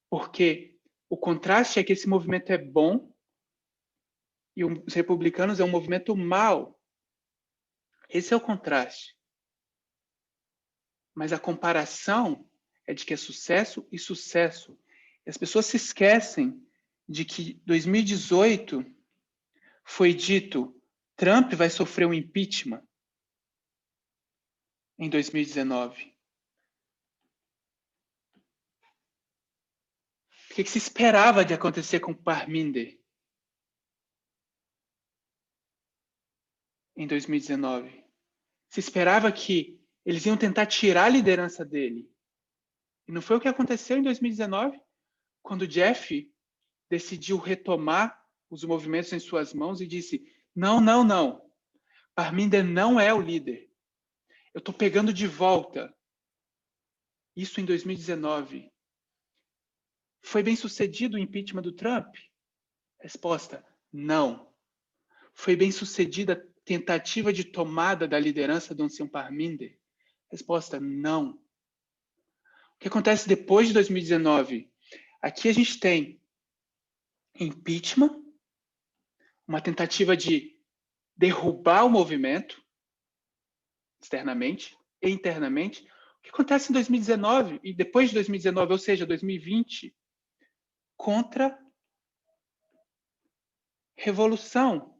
Porque o contraste é que esse movimento é bom e os republicanos é um movimento mau. Esse é o contraste. Mas a comparação é de que é sucesso e sucesso. E as pessoas se esquecem de que 2018 foi dito Trump vai sofrer um impeachment em 2019. O que se esperava de acontecer com Parminder em 2019? Se esperava que eles iam tentar tirar a liderança dele. E não foi o que aconteceu em 2019, quando Jeff decidiu retomar os movimentos em suas mãos e disse: não, não, não. Parminder não é o líder. Eu estou pegando de volta. Isso em 2019. Foi bem sucedido o impeachment do Trump? Resposta: não. Foi bem sucedida a tentativa de tomada da liderança do ancião Parminder? Resposta: não. O que acontece depois de 2019? Aqui a gente tem impeachment, uma tentativa de derrubar o movimento externamente e internamente. O que acontece em 2019 e depois de 2019, ou seja, 2020, contra revolução.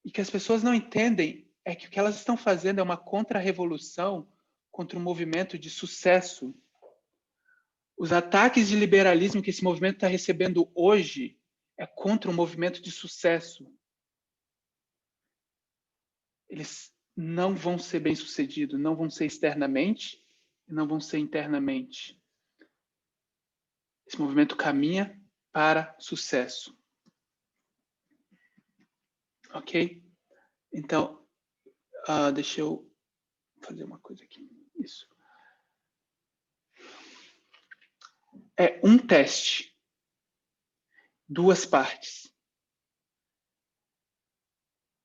E que as pessoas não entendem é que o que elas estão fazendo é uma contra-revolução contra um movimento de sucesso. Os ataques de liberalismo que esse movimento está recebendo hoje é contra um movimento de sucesso. Eles não vão ser bem-sucedidos, não vão ser externamente e não vão ser internamente. Esse movimento caminha para sucesso. Ok? Então, deixa eu fazer uma coisa aqui. Isso. É um teste. Duas partes.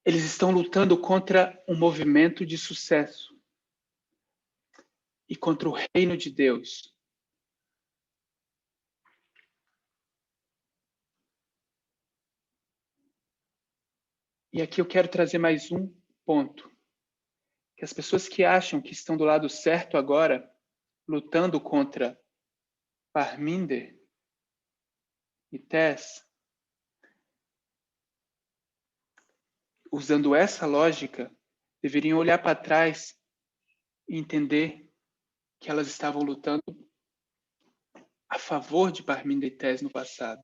Eles estão lutando contra um movimento de sucesso e contra o reino de Deus. E aqui eu quero trazer mais um ponto. Que as pessoas que acham que estão do lado certo agora, lutando contra Parminder e Tess, usando essa lógica, deveriam olhar para trás e entender que elas estavam lutando a favor de Parminder e Tess no passado.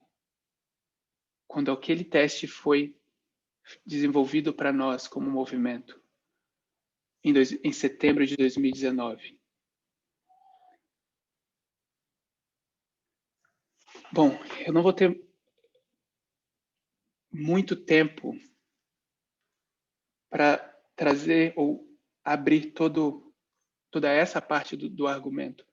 Quando aquele teste foi desenvolvido para nós como movimento em setembro de 2019. Bom, eu não vou ter muito tempo para trazer ou abrir toda essa parte do argumento.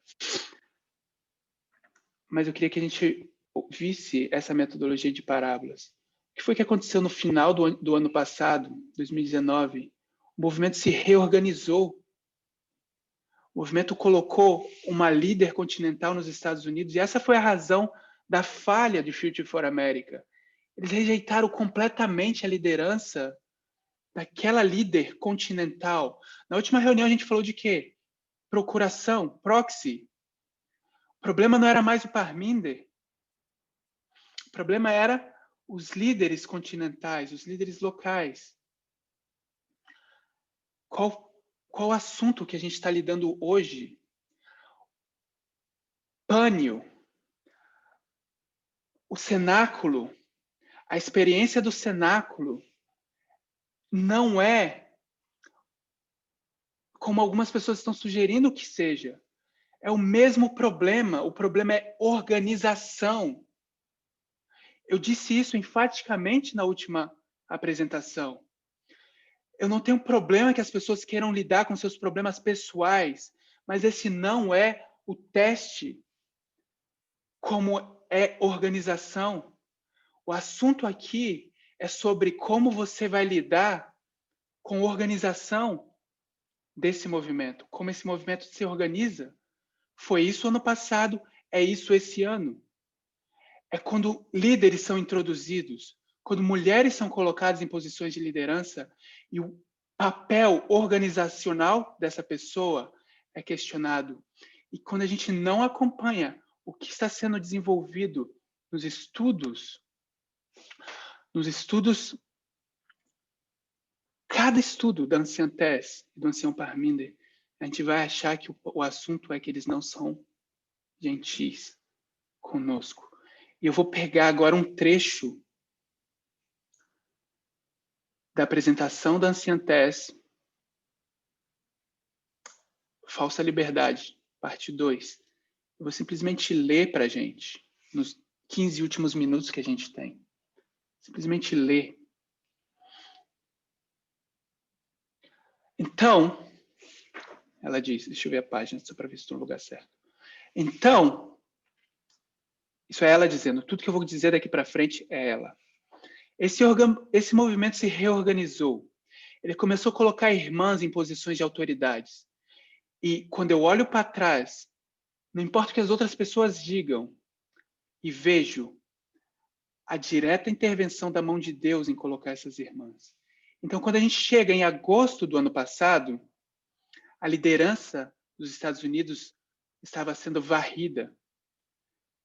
Mas eu queria que a gente visse essa metodologia de parábolas. O que foi que aconteceu no final do ano passado, 2019? O movimento se reorganizou. O movimento colocou uma líder continental nos Estados Unidos, e essa foi a razão da falha do Future for America. Eles rejeitaram completamente a liderança daquela líder continental. Na última reunião a gente falou de quê? Procuração, proxy. O problema não era mais o Parminder. O problema era os líderes continentais, os líderes locais. Qual assunto que a gente está lidando hoje? Pânio. O cenáculo, a experiência do cenáculo não é como algumas pessoas estão sugerindo que seja. É o mesmo problema. O problema é organização. Eu disse isso enfaticamente na última apresentação. Eu não tenho problema que as pessoas queiram lidar com seus problemas pessoais, mas esse não é o teste como é organização. O assunto aqui é sobre como você vai lidar com a organização desse movimento, como esse movimento se organiza. Foi isso ano passado, é isso esse ano. É quando líderes são introduzidos, quando mulheres são colocadas em posições de liderança e o papel organizacional dessa pessoa é questionado. E quando a gente não acompanha o que está sendo desenvolvido nos estudos, cada estudo da Anciã Tess e do Ancião Parminder, a gente vai achar que o assunto é que eles não são gentis conosco. E eu vou pegar agora um trecho da apresentação da Anciã Tess, Falsa Liberdade, parte 2. Eu vou simplesmente ler para a gente, nos 15 últimos minutos que a gente tem. Simplesmente ler. Então, ela diz, deixa eu ver a página, só para ver se estou no lugar certo. Então, isso é ela dizendo, tudo que eu vou dizer daqui para frente é ela. Esse movimento se reorganizou. Ele começou a colocar irmãs em posições de autoridades. E quando eu olho para trás, não importa o que as outras pessoas digam, e vejo a direta intervenção da mão de Deus em colocar essas irmãs. Então, quando a gente chega em agosto do ano passado, a liderança dos Estados Unidos estava sendo varrida.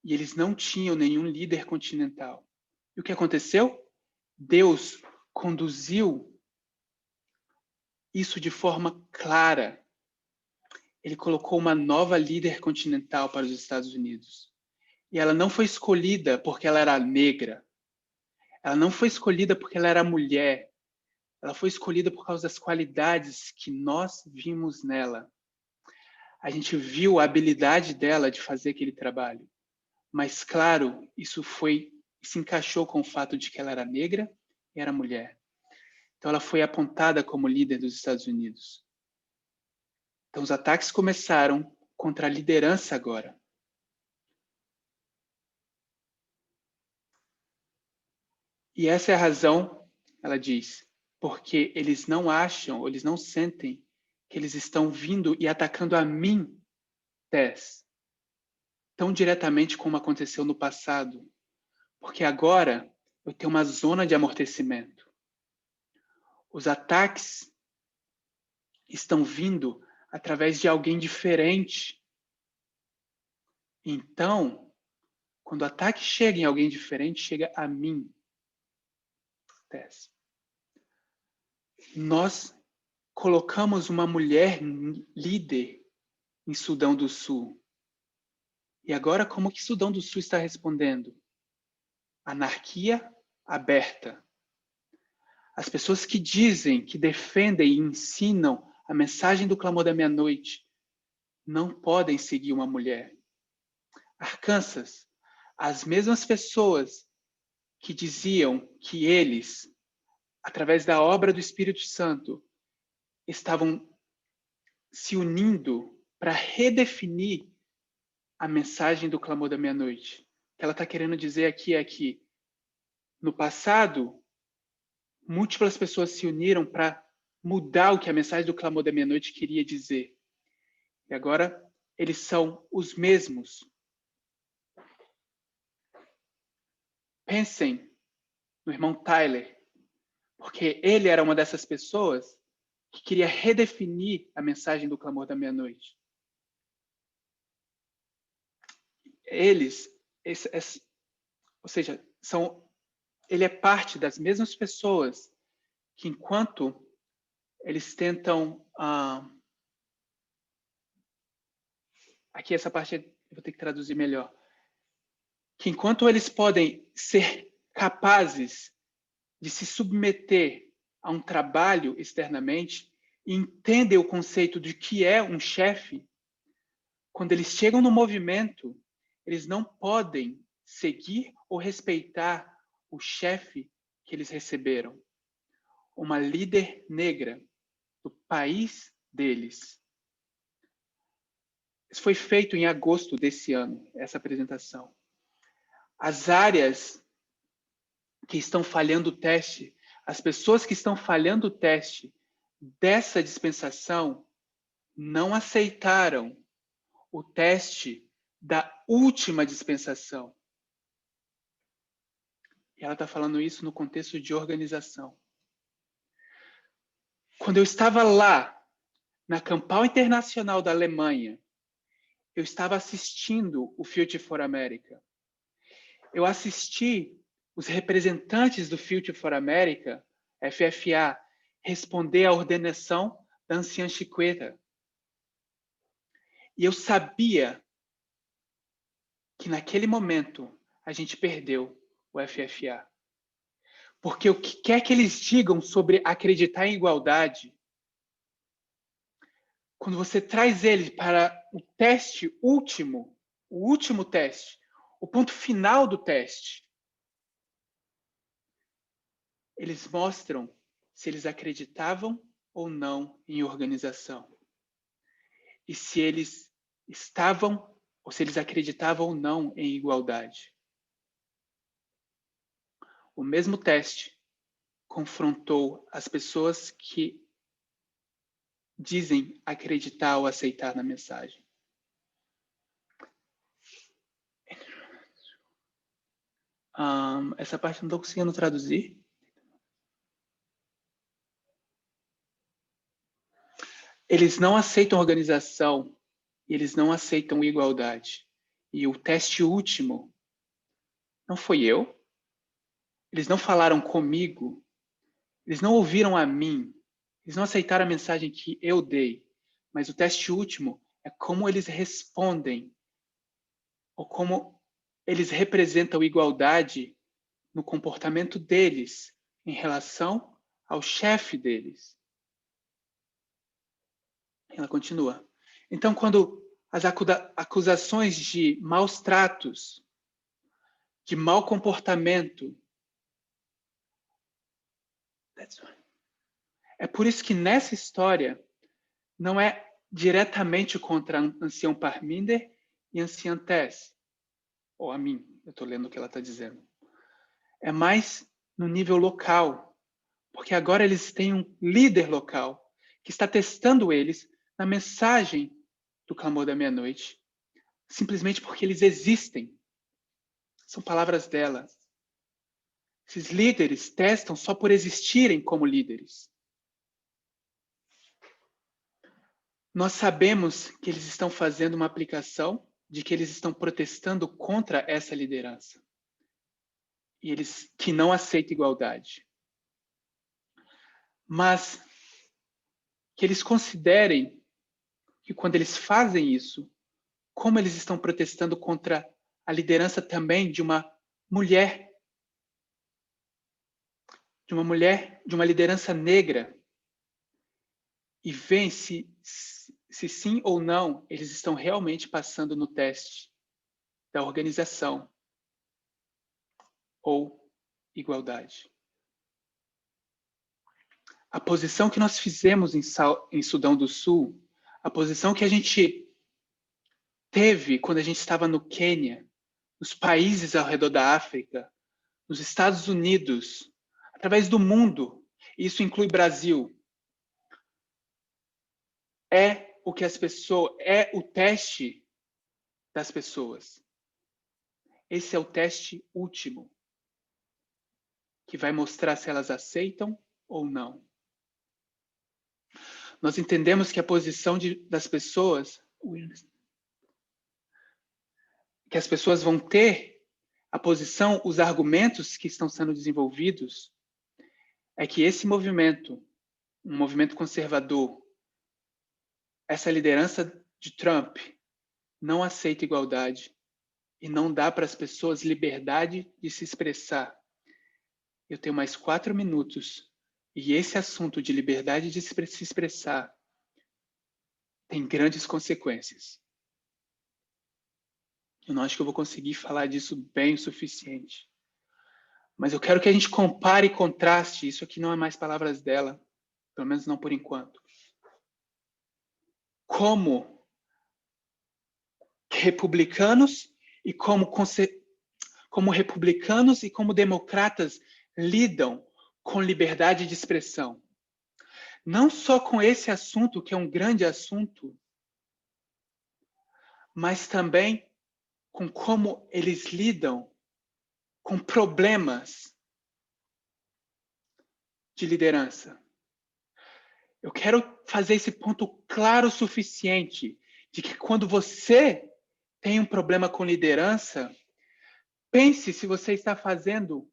E eles não tinham nenhum líder continental. E o que aconteceu? Deus conduziu isso de forma clara. Ele colocou uma nova líder continental para os Estados Unidos. E ela não foi escolhida porque ela era negra. Ela não foi escolhida porque ela era mulher. Ela foi escolhida por causa das qualidades que nós vimos nela. A gente viu a habilidade dela de fazer aquele trabalho. Mas, claro, isso se encaixou com o fato de que ela era negra e era mulher. Então, ela foi apontada como líder dos Estados Unidos. Então, os ataques começaram contra a liderança agora. E essa é a razão, ela diz, porque eles não acham, ou eles não sentem que eles estão vindo e atacando a mim, Tess, tão diretamente como aconteceu no passado. Porque agora eu tenho uma zona de amortecimento. Os ataques estão vindo através de alguém diferente. Então, quando o ataque chega em alguém diferente, chega a mim. Tess. Nós colocamos uma mulher líder em Sudão do Sul. E agora, como que Sudão do Sul está respondendo? Anarquia aberta. As pessoas que dizem, que defendem e ensinam a mensagem do clamor da meia-noite não podem seguir uma mulher. Arkansas, as mesmas pessoas que diziam que eles, através da obra do Espírito Santo, estavam se unindo para redefinir a mensagem do clamor da meia-noite. O que ela está querendo dizer aqui é que, no passado, múltiplas pessoas se uniram para mudar o que a mensagem do clamor da meia-noite queria dizer. E agora, eles são os mesmos. Pensem no irmão Tyler, porque ele era uma dessas pessoas que queria redefinir a mensagem do clamor da meia-noite. Eles, ou seja, ele é parte das mesmas pessoas que, enquanto eles tentam... aqui essa parte eu vou ter que traduzir melhor. Que enquanto eles podem ser capazes de se submeter a um trabalho externamente e entendem o conceito de que é um chefe, quando eles chegam no movimento, eles não podem seguir ou respeitar o chefe que eles receberam. Uma líder negra do país deles. Isso foi feito em agosto desse ano, essa apresentação. As áreas que estão falhando o teste, as pessoas que estão falhando o teste dessa dispensação não aceitaram o teste da última dispensação. E ela está falando isso no contexto de organização. Quando eu estava lá, na Campal Internacional da Alemanha, eu estava assistindo o Future for America. Eu assisti os representantes do Future for America, FFA, responder à ordenação da anciã Chiqueta. E eu sabia que naquele momento a gente perdeu o FFA. Porque o que quer que eles digam sobre acreditar em igualdade, quando você traz eles para o teste último, o último teste, o ponto final do teste, eles mostram se eles acreditavam ou não em organização. E se eles estavam, ou se eles acreditavam ou não em igualdade. O mesmo teste confrontou as pessoas que dizem acreditar ou aceitar na mensagem. Essa parte eu não estou conseguindo traduzir. Eles não aceitam organização, eles não aceitam igualdade. E o teste último não foi eu. Eles não falaram comigo. Eles não ouviram a mim. Eles não aceitaram a mensagem que eu dei. Mas o teste último é como eles respondem, ou como eles representam igualdade no comportamento deles em relação ao chefe deles. Ela continua. Então, quando as acusações de maus tratos, de mau comportamento, é por isso que nessa história não é diretamente contra ancião Parminder e anciã Tess, ou a mim, eu estou lendo o que ela está dizendo. É mais no nível local, porque agora eles têm um líder local que está testando eles na mensagem do clamor da meia-noite, simplesmente porque eles existem. São palavras dela. Esses líderes testam só por existirem como líderes. Nós sabemos que eles estão fazendo uma aplicação de que eles estão protestando contra essa liderança. E eles que não aceitam igualdade. Mas que eles considerem que quando eles fazem isso, como eles estão protestando contra a liderança também de uma mulher, de uma liderança negra, e veem se sim ou não eles estão realmente passando no teste da organização ou igualdade. A posição que nós fizemos em Sudão do Sul, a posição que a gente teve quando a gente estava no Quênia, nos países ao redor da África, nos Estados Unidos, através do mundo, isso inclui Brasil, é o que as pessoas, é o teste das pessoas. Esse é o teste último, que vai mostrar se elas aceitam ou não. Nós entendemos que a posição das pessoas, que as pessoas vão ter a posição, os argumentos que estão sendo desenvolvidos, é que esse movimento, um movimento conservador, essa liderança de Trump, não aceita igualdade e não dá para as pessoas liberdade de se expressar. Eu tenho mais 4 minutos e esse assunto de liberdade de se expressar tem grandes consequências. Eu não acho que eu vou conseguir falar disso bem o suficiente. Mas eu quero que a gente compare e contraste. Isso aqui não é mais palavras dela, pelo menos não por enquanto. Como republicanos e como como republicanos e como democratas lidam com liberdade de expressão. Não só com esse assunto, que é um grande assunto, mas também com como eles lidam com problemas de liderança. Eu quero fazer esse ponto claro o suficiente de que quando você tem um problema com liderança, pense se você está fazendo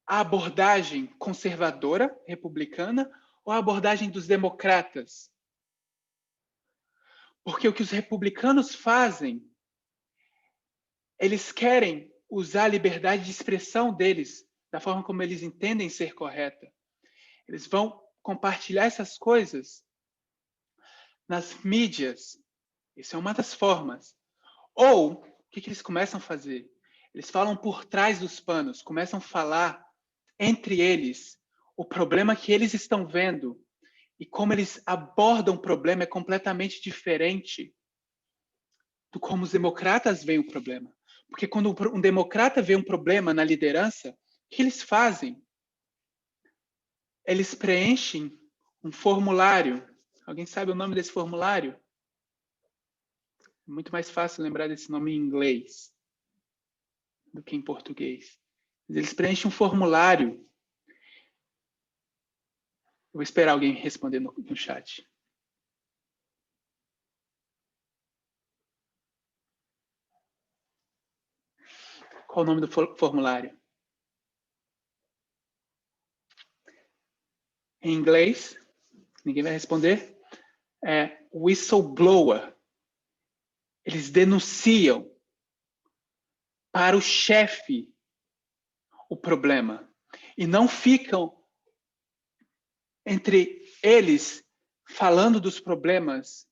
a abordagem conservadora, republicana, ou a abordagem dos democratas. Porque o que os republicanos fazem, eles querem usar a liberdade de expressão deles da forma como eles entendem ser correta. Eles vão compartilhar essas coisas nas mídias. Isso é uma das formas. Ou, o que eles começam a fazer? Eles falam por trás dos panos, começam a falar entre eles o problema que eles estão vendo e como eles abordam o problema é completamente diferente do como os democratas veem o problema. Porque quando um democrata vê um problema na liderança, o que eles fazem? Eles preenchem um formulário. Alguém sabe o nome desse formulário? É muito mais fácil lembrar desse nome em inglês do que em português. Eles preenchem um formulário. Eu vou esperar alguém responder no chat. Qual o nome do formulário? Em inglês, ninguém vai responder. É whistleblower. Eles denunciam para o chefe o problema. E não ficam entre eles falando dos problemas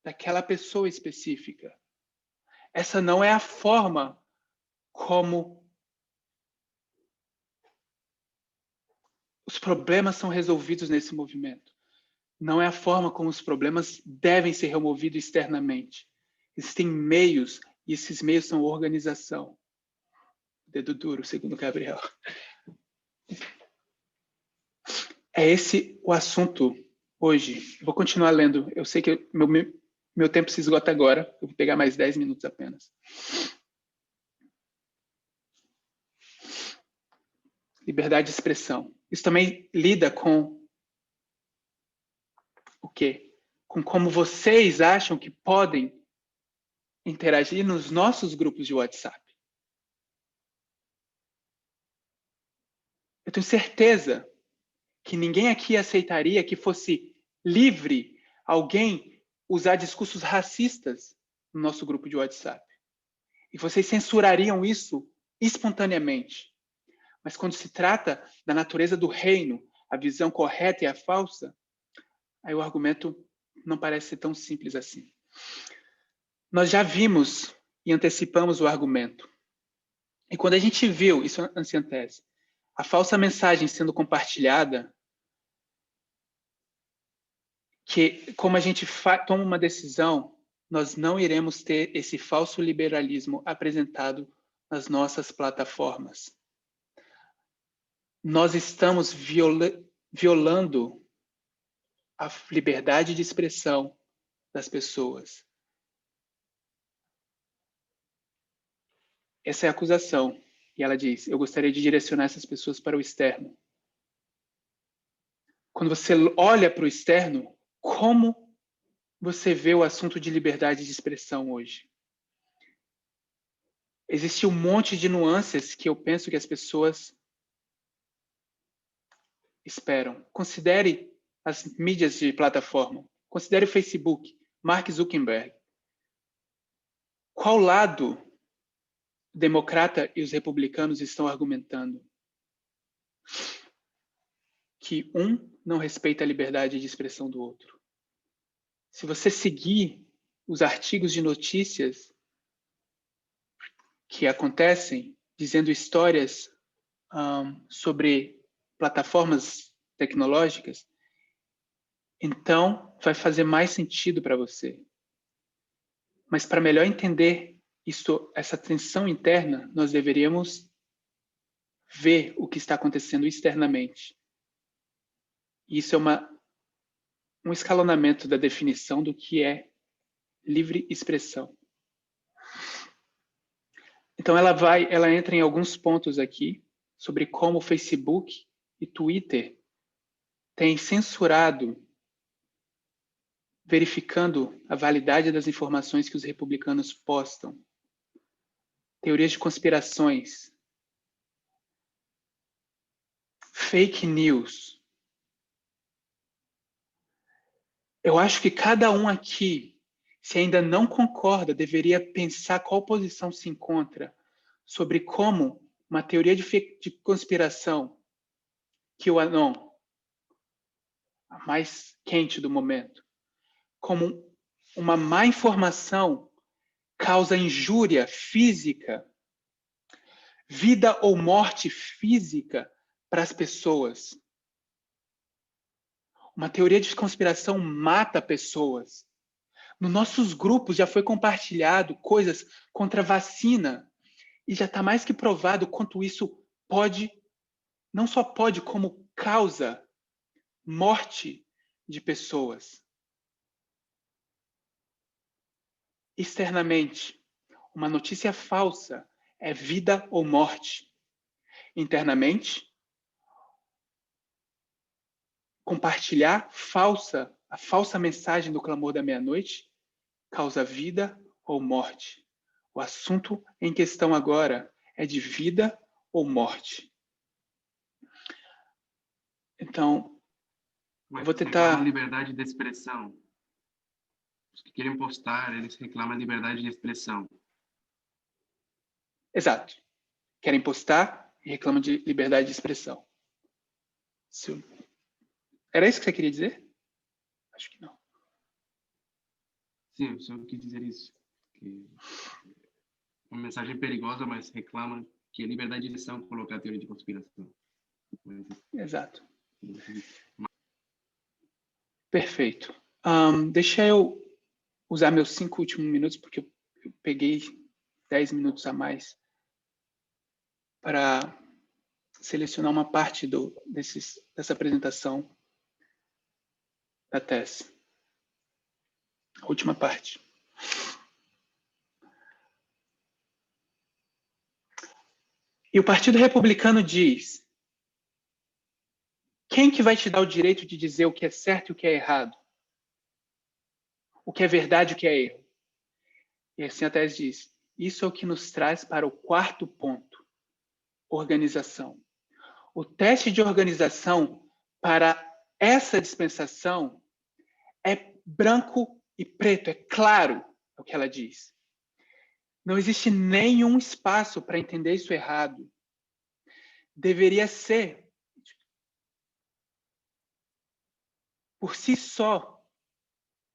daquela pessoa específica. Essa não é a forma como os problemas são resolvidos nesse movimento. Não é a forma como os problemas devem ser removidos externamente. Existem meios, e esses meios são organização. Dedo duro, segundo Gabriel. É esse o assunto hoje. Vou continuar lendo. Eu sei que meu tempo se esgota agora. Eu vou pegar mais 10 minutos apenas. Liberdade de expressão. Isso também lida com o quê? Com como vocês acham que podem interagir nos nossos grupos de WhatsApp. Eu tenho certeza que ninguém aqui aceitaria que fosse livre alguém usar discursos racistas no nosso grupo de WhatsApp. E vocês censurariam isso espontaneamente. Mas quando se trata da natureza do reino, a visão correta e a falsa, aí o argumento não parece ser tão simples assim. Nós já vimos e antecipamos o argumento. E quando a gente viu, isso é antítese, a falsa mensagem sendo compartilhada, que como a gente toma uma decisão, nós não iremos ter esse falso liberalismo apresentado nas nossas plataformas. Nós estamos violando a liberdade de expressão das pessoas. Essa é a acusação. E ela diz, eu gostaria de direcionar essas pessoas para o externo. Quando você olha para o externo, como você vê o assunto de liberdade de expressão hoje? Existe um monte de nuances que eu penso que as pessoas esperam. Considere as mídias de plataforma. Considere o Facebook, Mark Zuckerberg. Qual lado o democrata e os republicanos estão argumentando? Que um não respeita a liberdade de expressão do outro. Se você seguir os artigos de notícias que acontecem, dizendo histórias sobre plataformas tecnológicas, então vai fazer mais sentido para você. Mas para melhor entender essa tensão interna, nós deveríamos ver o que está acontecendo externamente. Isso é um escalonamento da definição do que é livre expressão. Então ela entra em alguns pontos aqui sobre como o Facebook e Twitter têm censurado, verificando a validade das informações que os republicanos postam, teorias de conspirações, fake news. Eu acho que cada um aqui, se ainda não concorda, deveria pensar qual posição se encontra sobre como uma teoria de conspiração, que o QAnon, a mais quente do momento, como uma má informação causa injúria física, vida ou morte física para as pessoas. Uma teoria de conspiração mata pessoas. Nos nossos grupos já foi compartilhado coisas contra a vacina e já está mais que provado quanto isso pode, não só pode, como causa morte de pessoas. Externamente, uma notícia falsa é vida ou morte. Internamente, compartilhar a falsa mensagem do clamor da meia-noite causa vida ou morte. O assunto em questão agora é de vida ou morte. Então, Mas eu vou tentar... reclamam liberdade de expressão. Os que querem postar, eles reclamam liberdade de expressão. Exato. Querem postar e reclamam de liberdade de expressão. Era isso que você queria dizer? Acho que não. Sim, eu só quis dizer isso. Que é uma mensagem perigosa, mas reclama que é liberdade de expressão colocar a teoria de conspiração. Exato. Perfeito. Deixa eu usar meus 5 últimos minutos, porque eu peguei 10 minutos a mais para selecionar uma parte dessa apresentação da tese. A última parte. E o Partido Republicano diz: quem que vai te dar o direito de dizer o que é certo e o que é errado? O que é verdade e o que é erro? E assim a tese diz: isso é o que nos traz para o quarto ponto: organização. O teste de organização para essa dispensação é branco e preto, é claro, é o que ela diz. Não existe nenhum espaço para entender isso errado. Deveria ser, por si só,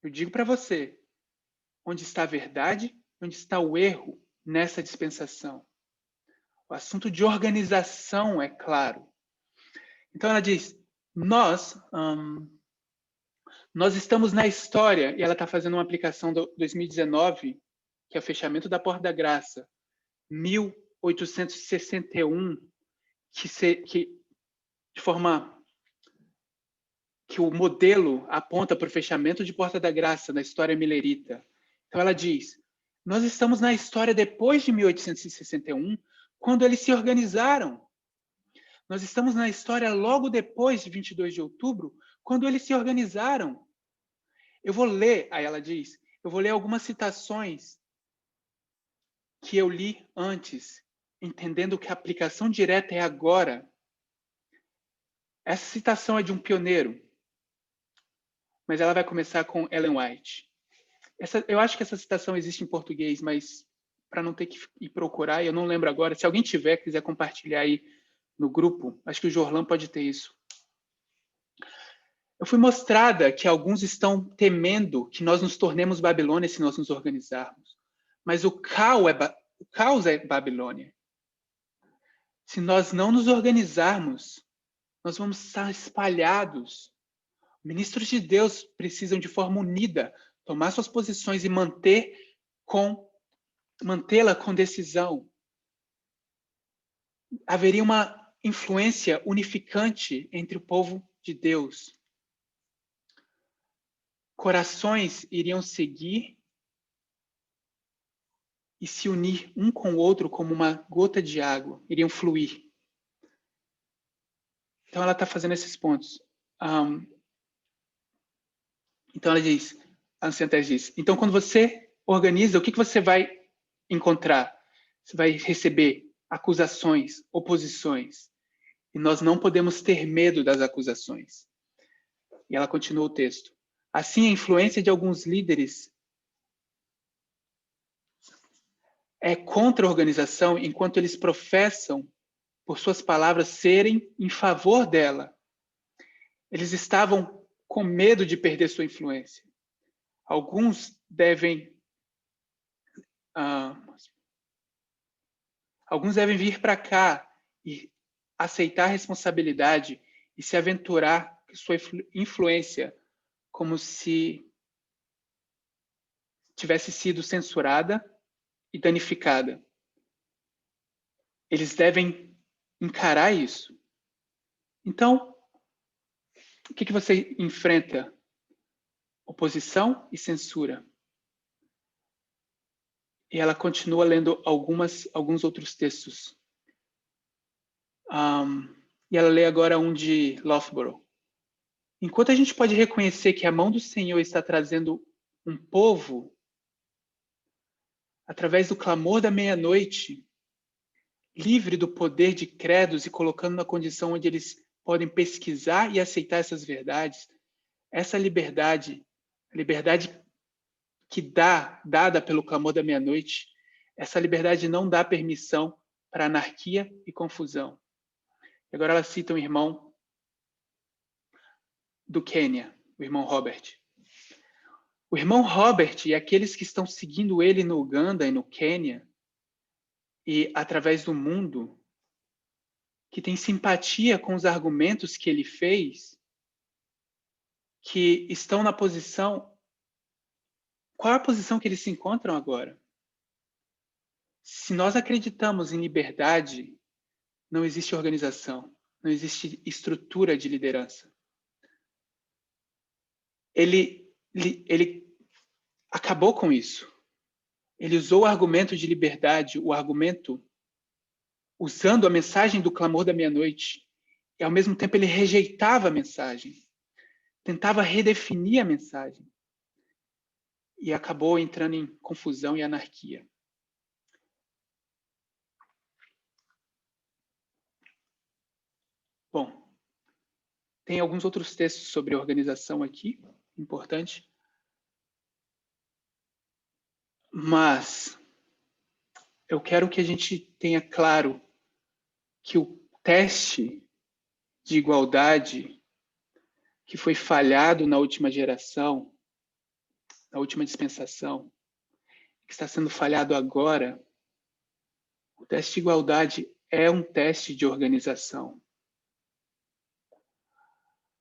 eu digo para você, onde está a verdade, onde está o erro nessa dispensação. O assunto de organização é claro. Então ela diz, nós estamos na história, e ela está fazendo uma aplicação do 2019, que é o fechamento da Porta da Graça, 1861, que de forma que o modelo aponta para o fechamento de Porta da Graça na história milerita. Então ela diz, nós estamos na história depois de 1861, quando eles se organizaram. Nós estamos na história logo depois de 22 de outubro, quando eles se organizaram. Eu vou ler, aí ela diz, eu vou ler algumas citações que eu li antes, entendendo que a aplicação direta é agora. Essa citação é de um pioneiro, mas ela vai começar com Ellen White. Eu acho que essa citação existe em português, mas para não ter que ir procurar, eu não lembro agora. Se alguém tiver, quiser compartilhar aí no grupo, acho que o Jorlan pode ter isso. Eu fui mostrada que alguns estão temendo que nós nos tornemos Babilônia se nós nos organizarmos. Mas o caos é Babilônia. Se nós não nos organizarmos, nós vamos estar espalhados. Ministros de Deus precisam, de forma unida, tomar suas posições e manter mantê-la com decisão. Haveria uma influência unificante entre o povo de Deus. Corações iriam seguir e se unir um com o outro como uma gota de água, iriam fluir. Então ela está fazendo esses pontos. Então ela diz, a anciã Tess diz, então quando você organiza, o que você vai encontrar? Você vai receber acusações, oposições. E nós não podemos ter medo das acusações. E ela continua o texto. Assim, a influência de alguns líderes é contra a organização, enquanto eles professam, por suas palavras, serem em favor dela. Eles estavam com medo de perder sua influência. Alguns devem vir para cá e aceitar a responsabilidade e se aventurar com sua influência como se tivesse sido censurada e danificada. Eles devem encarar isso. Então, o que você enfrenta? Oposição e censura. E ela continua lendo alguns outros textos. E ela lê agora um de Loughborough. Enquanto a gente pode reconhecer que a mão do Senhor está trazendo um povo através do clamor da meia-noite, livre do poder de credos e colocando na condição onde eles podem pesquisar e aceitar essas verdades, essa liberdade, a liberdade que dada pelo clamor da meia-noite, essa liberdade não dá permissão para anarquia e confusão. E agora ela cita um irmão do Quênia, o irmão Robert. O irmão Robert e aqueles que estão seguindo ele no Uganda e no Quênia e através do mundo, que tem simpatia com os argumentos que ele fez, que estão na posição... Qual é a posição que eles se encontram agora? Se nós acreditamos em liberdade, não existe organização, não existe estrutura de liderança. Ele acabou com isso. Ele usou o argumento de liberdade, o argumento usando a mensagem do clamor da meia-noite, e ao mesmo tempo ele rejeitava a mensagem, tentava redefinir a mensagem, e acabou entrando em confusão e anarquia. Bom, tem alguns outros textos sobre organização aqui, importante. Mas eu quero que a gente tenha claro que o teste de igualdade que foi falhado na última geração, na última dispensação, que está sendo falhado agora, o teste de igualdade é um teste de organização.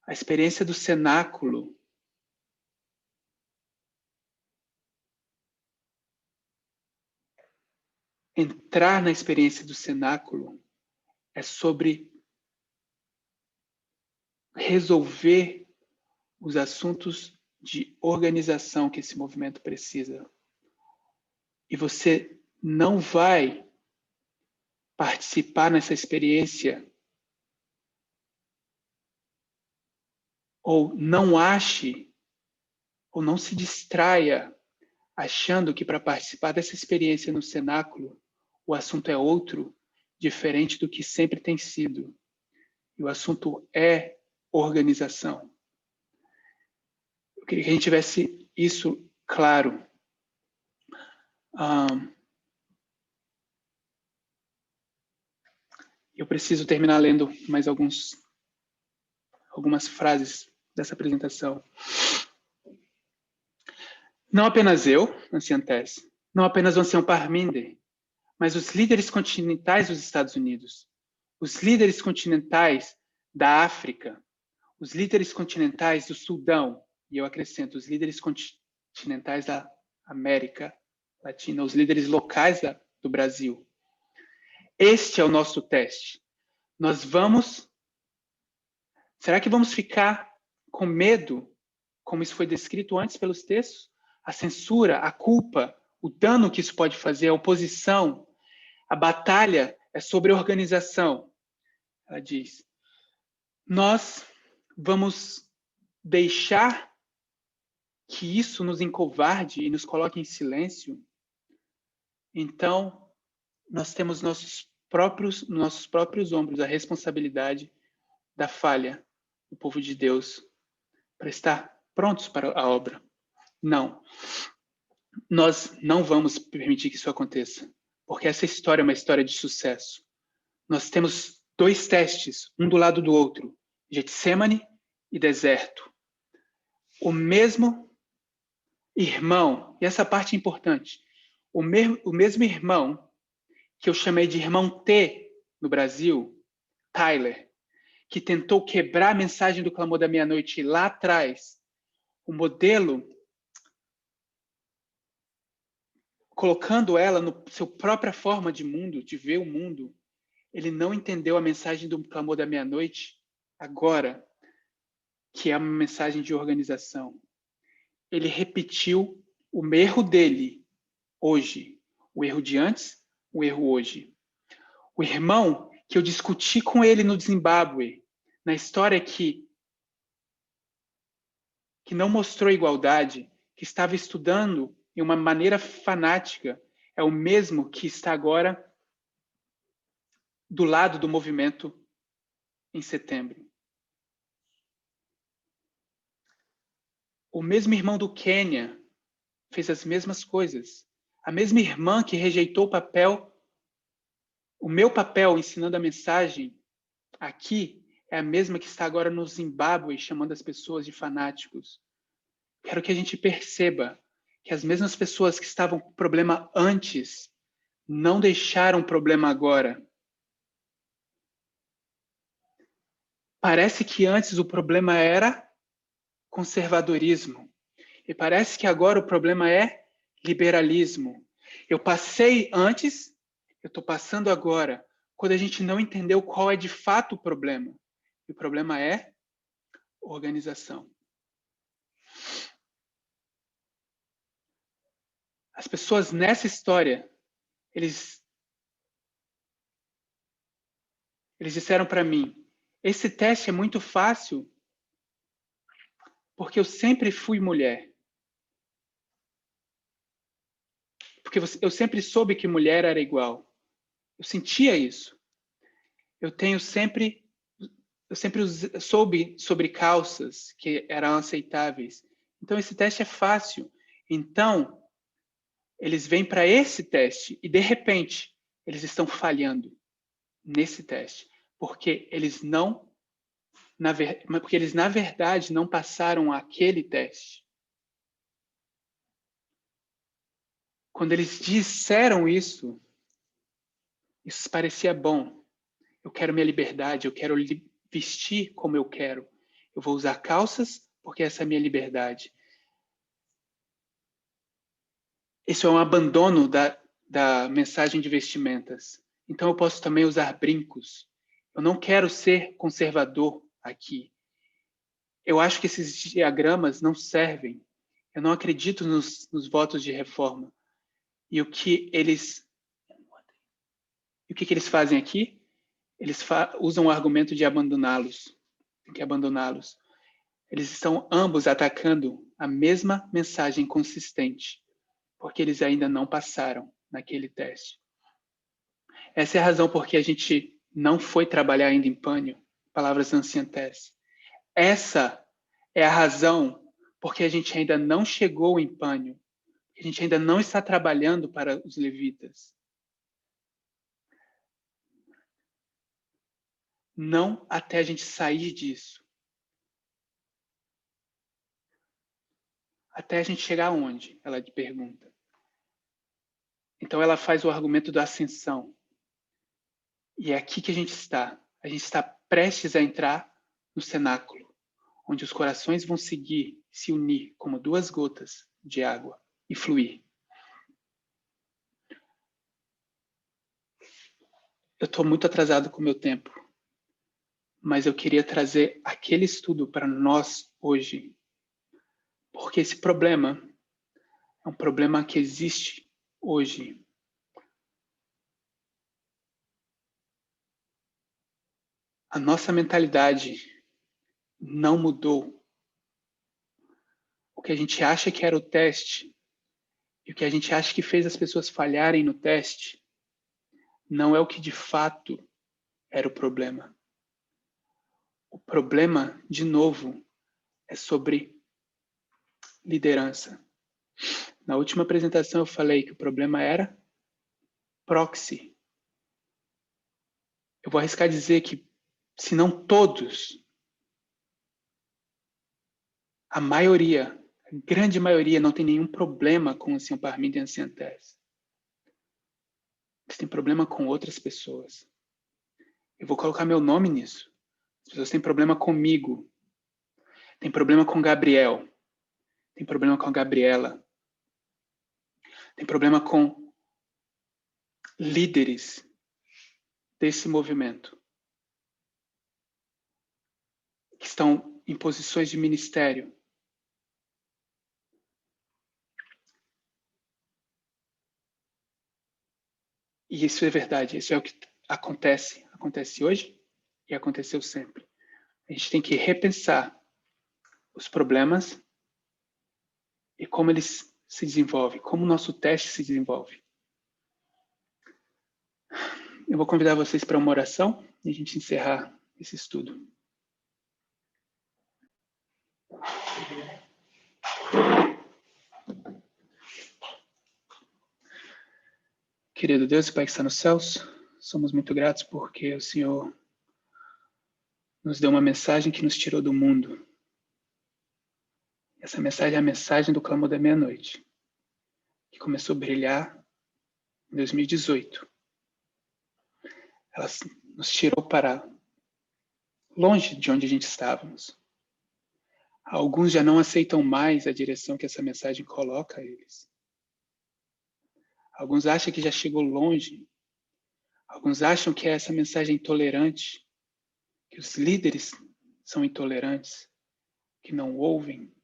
A experiência do cenáculo entrar na experiência do cenáculo é sobre resolver os assuntos de organização que esse movimento precisa. E você não vai participar nessa experiência ou não ache, ou não se distraia achando que para participar dessa experiência no cenáculo, o assunto é outro, diferente do que sempre tem sido. E o assunto é organização. Eu queria que a gente tivesse isso claro. Eu preciso terminar lendo mais algumas frases dessa apresentação. Não apenas eu, anciã Tess, não apenas o ancião Parminder, mas os líderes continentais dos Estados Unidos, os líderes continentais da África, os líderes continentais do Sudão, e eu acrescento, os líderes continentais da América Latina, os líderes locais do Brasil. Este é o nosso teste. Será que vamos ficar com medo, como isso foi descrito antes pelos textos? A censura, a culpa, o dano que isso pode fazer, a oposição, a batalha é sobre organização. Ela diz, nós vamos deixar que isso nos encovarde e nos coloque em silêncio? Então, nós temos nossos próprios ombros a responsabilidade da falha do povo de Deus para estar prontos para a obra. Não. Nós não vamos permitir que isso aconteça, porque essa história é uma história de sucesso. Nós temos 2 testes, um do lado do outro, Getsemane e deserto. O mesmo irmão, e essa parte é importante, o mesmo irmão que eu chamei de irmão T no Brasil, Tyler, que tentou quebrar a mensagem do clamor da meia-noite lá atrás, o modelo, colocando ela na sua própria forma de mundo, de ver o mundo, ele não entendeu a mensagem do clamor da meia-noite agora, que é uma mensagem de organização. Ele repetiu o erro dele hoje, o erro de antes, o erro hoje. O irmão que eu discuti com ele no Zimbábue, na história que não mostrou igualdade, que estava estudando de uma maneira fanática, é o mesmo que está agora do lado do movimento em setembro. O mesmo irmão do Quênia fez as mesmas coisas. A mesma irmã que rejeitou o meu papel ensinando a mensagem aqui, é a mesma que está agora no Zimbábue chamando as pessoas de fanáticos. Quero que a gente perceba que as mesmas pessoas que estavam com problema antes não deixaram o problema agora. Parece que antes o problema era conservadorismo. E parece que agora o problema é liberalismo. Eu passei antes, eu estou passando agora, quando a gente não entendeu qual é de fato o problema. E o problema é organização. As pessoas nessa história, eles disseram para mim, esse teste é muito fácil porque eu sempre fui mulher. Porque eu sempre soube que mulher era igual. Eu sentia isso. Eu sempre soube sobre calças que eram aceitáveis. Então, esse teste é fácil. Então, eles vêm para esse teste e, de repente, eles estão falhando nesse teste. Porque eles, na verdade, não passaram aquele teste. Quando eles disseram isso parecia bom. Eu quero minha liberdade, eu quero vestir como eu quero. Eu vou usar calças porque essa é a minha liberdade. Isso é um abandono da mensagem de vestimentas. Então eu posso também usar brincos. Eu não quero ser conservador aqui. Eu acho que esses diagramas não servem. Eu não acredito nos votos de reforma. E o que eles fazem aqui? Eles usam o argumento de abandoná-los. Tem que abandoná-los. Eles estão ambos atacando a mesma mensagem consistente, porque eles ainda não passaram naquele teste. Essa é a razão por que a gente não foi trabalhar ainda em pânio, palavras ancientese. Essa é a razão por que a gente ainda não chegou em pânio, a gente ainda não está trabalhando para os levitas. Não até a gente sair disso. Até a gente chegar aonde? Ela pergunta. Então ela faz o argumento da ascensão. E é aqui que a gente está. A gente está prestes a entrar no cenáculo, onde os corações vão se unir como 2 gotas de água e fluir. eu estou muito atrasado com o meu tempo, mas eu queria trazer aquele estudo para nós hoje, porque esse problema é um problema que existe hoje. A nossa mentalidade não mudou. O que a gente acha que era o teste e o que a gente acha que fez as pessoas falharem no teste não é o que de fato era o problema. O problema, de novo, é sobre liderança. Na última apresentação eu falei que o problema era proxy. Eu vou arriscar dizer que, se não todos, a maioria, a grande maioria, não tem nenhum problema com o Ciamparmin e a Ciantese. Eles têm problema com outras pessoas. Eu vou colocar meu nome nisso. As pessoas têm problema comigo. Tem problema com o Gabriel. Tem problema com a Gabriela. Tem problema com líderes desse movimento que estão em posições de ministério. E isso é verdade. Isso é o que acontece. Acontece hoje e aconteceu sempre. A gente tem que repensar os problemas e como eles se desenvolvem, como o nosso teste se desenvolve. Eu vou convidar vocês para uma oração e a gente encerrar esse estudo. Querido Deus e Pai que está nos céus, somos muito gratos porque o Senhor nos deu uma mensagem que nos tirou do mundo. Essa mensagem é a mensagem do clamor da meia-noite, que começou a brilhar em 2018. Ela nos tirou para longe de onde a gente estávamos. Alguns já não aceitam mais a direção que essa mensagem coloca a eles. Alguns acham que já chegou longe. Alguns acham que essa mensagem é intolerante, que os líderes são intolerantes, que não ouvem,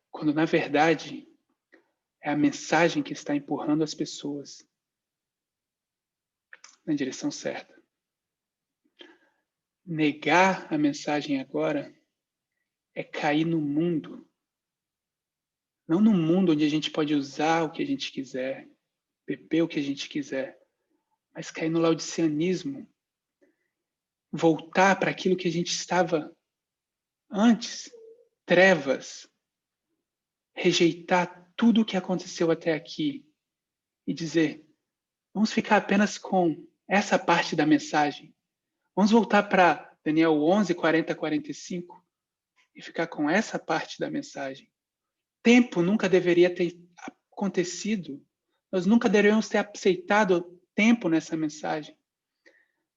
quando na verdade é a mensagem que está empurrando as pessoas na direção certa. Negar a mensagem agora é cair no mundo. Não no mundo onde a gente pode usar o que a gente quiser, beber o que a gente quiser, mas cair no laodiceanismo. Voltar para aquilo que a gente estava antes, trevas. Rejeitar tudo o que aconteceu até aqui e dizer, vamos ficar apenas com essa parte da mensagem. Vamos voltar para Daniel 11, 40, 45 e ficar com essa parte da mensagem. Tempo nunca deveria ter acontecido. Nós nunca deveríamos ter aceitado tempo nessa mensagem.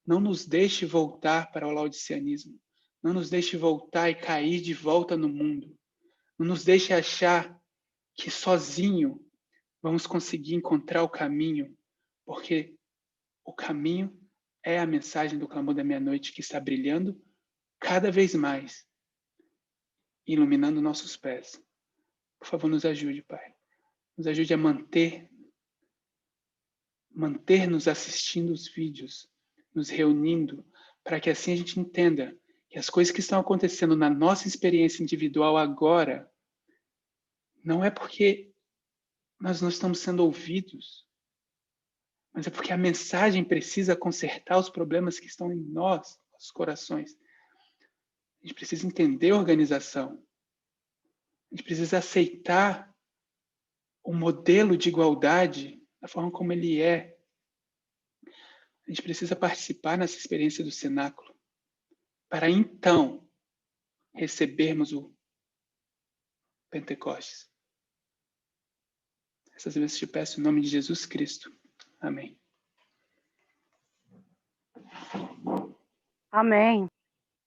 Não nos deixe voltar para o laodiceanismo. Não nos deixe voltar e cair de volta no mundo. Não nos deixe achar que sozinho vamos conseguir encontrar o caminho, porque o caminho é a mensagem do clamor da meia-noite que está brilhando cada vez mais, iluminando nossos pés. Por favor, nos ajude, Pai. Nos ajude a manter-nos assistindo os vídeos, nos reunindo, para que assim a gente entenda que as coisas que estão acontecendo na nossa experiência individual agora não é porque nós não estamos sendo ouvidos, mas é porque a mensagem precisa consertar os problemas que estão em nós, nossos corações. A gente precisa entender a organização. A gente precisa aceitar o modelo de igualdade da forma como ele é. A gente precisa participar nessa experiência do cenáculo para então recebermos o Pentecostes. Essas vezes te peço em nome de Jesus Cristo. Amém. Amém.